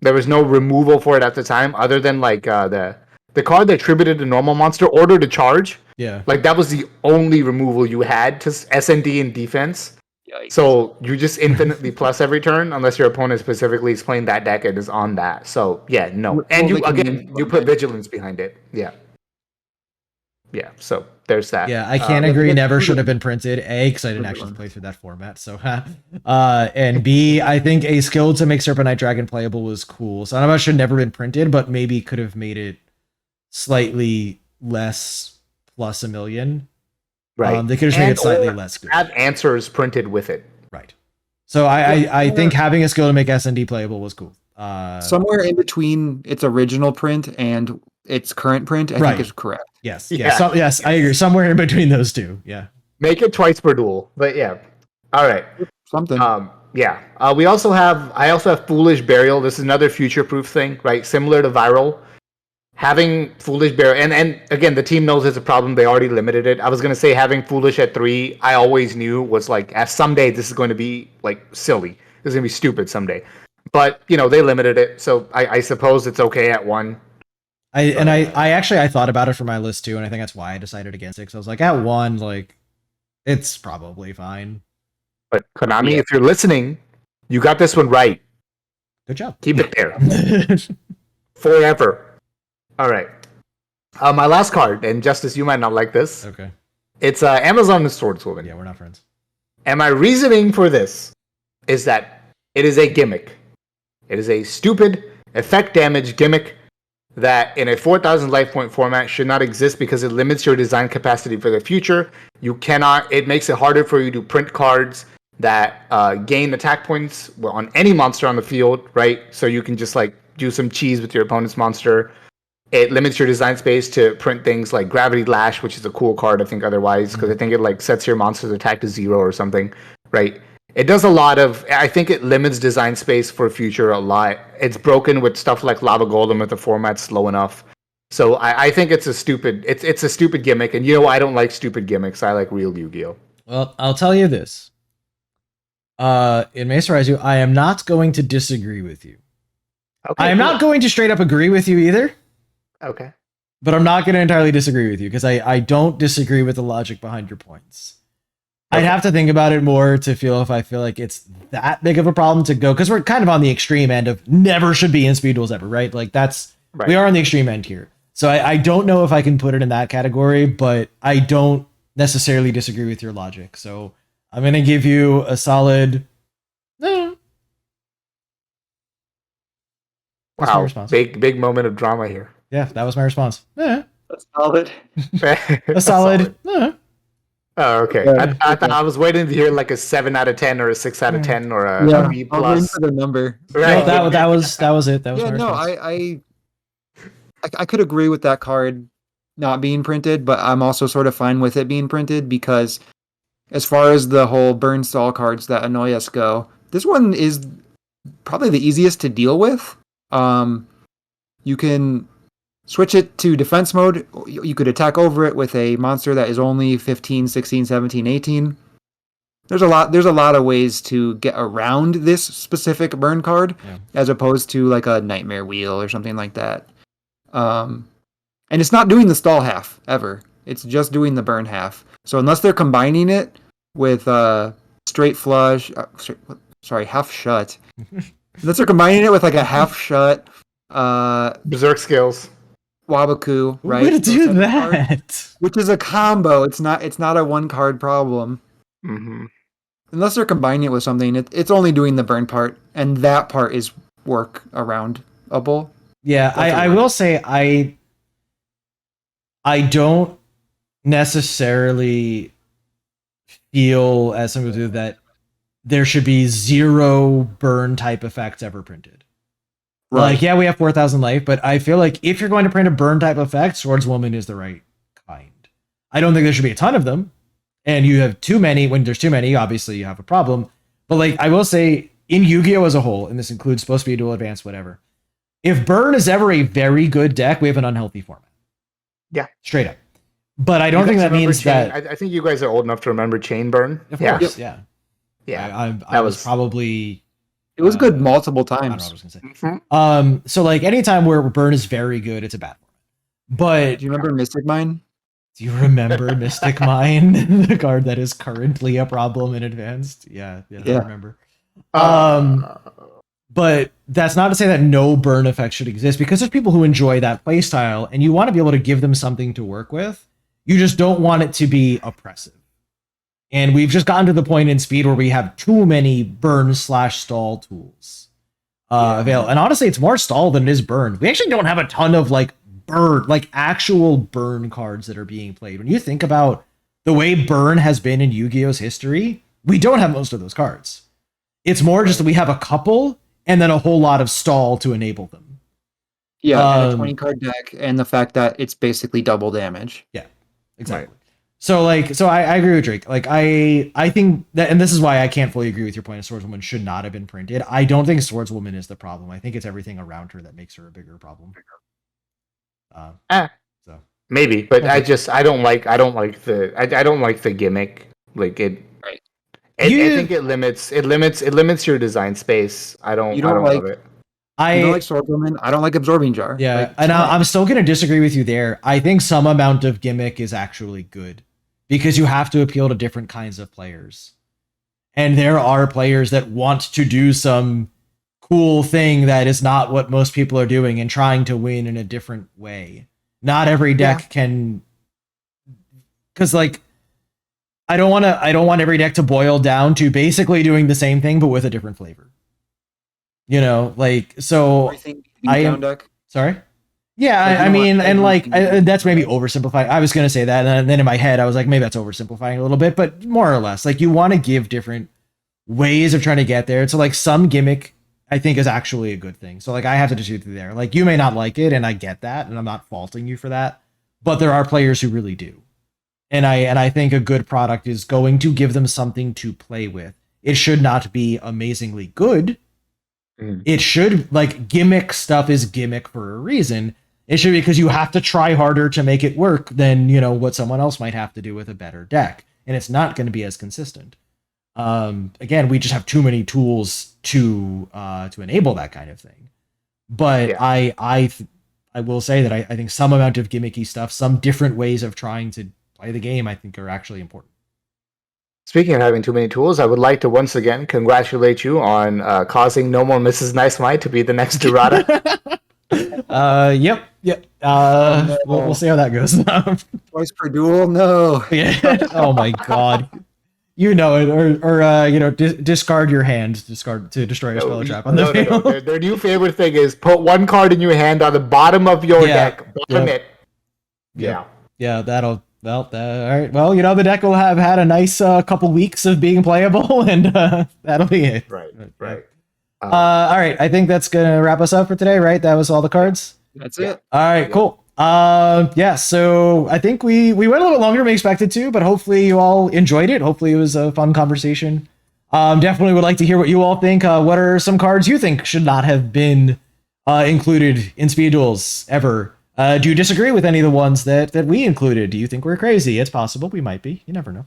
There was no removal for it at the time, other than like the card that attributed a normal monster order to charge. Yeah. Like that was the only removal you had to SND in defense. Yikes. So you just infinitely plus every turn unless your opponent specifically explained that deck and is on that. So yeah, no. Well, And they you can again use you put vigilance behind it. Yeah. Yeah. So there's that. Yeah, I can't agree. let's Never do should the- have been printed. A, because I didn't actually Vigilance. play through that format. So, and B, I think a skill to make Serpent Knight Dragon playable was cool. So I don't know if it should never been printed, but maybe could have made it slightly less plus a million. Right. They could just make it slightly less good. Have answers printed with it. Right. So I think having a skill to make SND playable was cool. Somewhere in between its original print and its current print, I think is correct. Yes. Yeah. Yes, I agree. Somewhere in between those two. Yeah. Make it twice per duel. But yeah. All right. Something. Yeah. I also have Foolish Burial. This is another future-proof thing, right? Similar to Viral. Having Foolish Burial, and again, the team knows it's a problem. They already limited it. I was gonna say having Foolish at 3. I always knew was like, as someday this is going to be like silly. This is gonna be stupid someday. But they limited it, so I suppose it's okay at 1. I actually thought about it for my list too, and I think that's why I decided against it. So I was like, at 1, like, it's probably fine. But Konami, if you're listening, you got this one right. Good job. Keep it there forever. All right. My last card, and Justice, you might not like this. Okay. It's Amazon Swordswoman. Yeah, we're not friends. And my reasoning for this is that it is a gimmick. It is a stupid effect damage gimmick that in a 4,000 life point format should not exist because it limits your design capacity for the future. It makes it harder for you to print cards that gain attack points on any monster on the field, right? So you can just like do some cheese with your opponent's monster. It limits your design space to print things like Gravity Lash, which is a cool card, I think, otherwise, because I think it like sets your monster's attack to 0 or something, right? It does a lot of. I think it limits design space for future a lot. It's broken with stuff like Lava Golem if the format's slow enough. So I think it's a stupid. It's a stupid gimmick, and I don't like stupid gimmicks. I like real Yu-Gi-Oh. Well, I'll tell you this. It may surprise you. I am not going to disagree with you. Okay, I am not going to straight up agree with you either. Okay. But I'm not going to entirely disagree with you because I don't disagree with the logic behind your points. Okay. I'd have to think about it more to feel if I feel like it's that big of a problem to go, because we're kind of on the extreme end of never should be in Speed Duels ever, right? Like we are on the extreme end here. So I don't know if I can put it in that category, but I don't necessarily disagree with your logic. So I'm going to give you a solid. Wow, big moment of drama here. Yeah, that was my response. That's solid. A solid. Oh, okay. I thought I was waiting to hear like a 7 out of 10 or a 6 out of 10 or a B plus. I was waiting for the number. Right. No, that was it. That was my response. I could agree with that card not being printed, but I'm also sort of fine with it being printed because as far as the whole burn stall cards that annoy us go, this one is probably the easiest to deal with. You can switch it to defense mode. You could attack over it with a monster that is only 15, 16, 17, 18. There's a lot of ways to get around this specific burn card as opposed to like a nightmare wheel or something like that. And it's not doing the stall half ever. It's just doing the burn half. So unless they're combining it with straight flush, half shut. Unless they're combining it with like a half shut Berserk skills. Wabaku, right? Way to do that. Cards, which is a combo. It's not a one card problem. Mm-hmm. Unless they're combining it with something, it's only doing the burn part, and that part is work aroundable. Yeah, I will say I don't necessarily feel as some people do that there should be 0 burn type effects ever printed. Right. Like, yeah, we have 4,000 life, but I feel like if you're going to print a burn type effect, Swordswoman is the right kind. I don't think there should be a ton of them. And you have too many. When there's too many, obviously you have a problem. But like, I will say, in Yu-Gi-Oh! As a whole, and this includes Speed Duel Advanced, whatever, if burn is ever a very good deck, we have an unhealthy format. Yeah. Straight up. But I don't think that means that... I think you guys are old enough to remember Chain Burn. Of course, yeah. Yeah. I was probably... It was good multiple times. I don't know what I was going to say. Mm-hmm. So like anytime where burn is very good, it's a bad format. But... Do you remember Mystic Mine? Do you remember Mystic Mine? The card that is currently a problem in Advanced? Yeah. I remember. But that's not to say that no burn effect should exist, because there's people who enjoy that playstyle, and you want to be able to give them something to work with. You just don't want it to be oppressive. And we've just gotten to the point in Speed where we have too many burn/stall tools available. And honestly, it's more stall than it is burn. We actually don't have a ton of like burn, like actual burn cards that are being played. When you think about the way burn has been in Yu-Gi-Oh's history, we don't have most of those cards. It's more just that we have a couple and then a whole lot of stall to enable them. Yeah, and a 20 card deck, and the fact that it's basically double damage. Yeah, exactly. Right. So I agree with Drake. Like I think that, and this is why I can't fully agree with your point of Swordswoman should not have been printed. I don't think Swordswoman is the problem. I think it's everything around her that makes her a bigger problem. So maybe, but okay. I don't like the gimmick. Like it. Right. I think it limits your design space. I don't love it. I don't like Swordswoman. I don't like Absorbing Jar. Yeah, like, and I'm still going to disagree with you there. I think some amount of gimmick is actually good because you have to appeal to different kinds of players. And there are players that want to do some cool thing that is not what most people are doing and trying to win in a different way. Not every deck can, because like I don't want every deck to boil down to basically doing the same thing but with a different flavor. You know, like, so I am deck? Sorry. Yeah, like, I mean, and like that's maybe oversimplifying. I was gonna say that, and then in my head I was like, maybe that's oversimplifying a little bit, but more or less, like you want to give different ways of trying to get there. So like some gimmick, I think, is actually a good thing. So like I have to dispute you there. Like you may not like it, and I get that, and I'm not faulting you for that, but there are players who really do, and I think a good product is going to give them something to play with. It should not be amazingly good. It should, like, gimmick stuff is gimmick for a reason. It should be because you have to try harder to make it work than, you know, what someone else might have to do with a better deck. And it's not going to be as consistent. Again, we just have too many tools to enable that kind of thing. But yeah. I will say that I think some amount of gimmicky stuff, some different ways of trying to play the game, I think are actually important. Speaking of having too many tools, I would like to once again congratulate you on causing No More Mrs. Nice Might to be the next errata. Yep. We'll see how that goes. Twice per duel? No. Yeah. Oh my god. You know it, or you know, discard your hand, to destroy a spell trap on the field. No. Their new favorite thing is put one card in your hand on the bottom of your deck, bottom it. Yeah, that'll. Well, all right. Well, you know, the deck will have had a nice couple weeks of being playable, and that'll be it. Right. All right. I think that's gonna wrap us up for today, right? That was all the cards. That's it. All right. Cool. Yeah. So I think we went a little longer than we expected to, but hopefully you all enjoyed it. Hopefully it was a fun conversation. Definitely would like to hear what you all think. What are some cards you think should not have been included in Speed Duels ever? Do you disagree with any of the ones that we included? Do you think we're crazy? It's possible. We might be. You never know.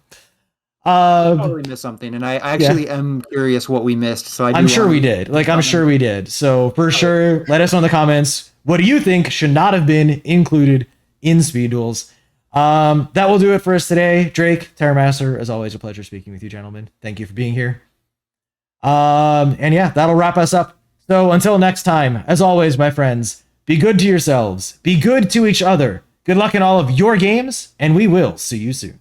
Probably missed something, and I actually am curious what we missed. So I'm sure we did. I'm sure we did. So for sure, let us know in the comments. What do you think should not have been included in Speed Duels? That will do it for us today. Drake, Terramaster, as always, a pleasure speaking with you, gentlemen. Thank you for being here. And yeah, that'll wrap us up. So until next time, as always, my friends, be good to yourselves. Be good to each other. Good luck in all of your games, and we will see you soon.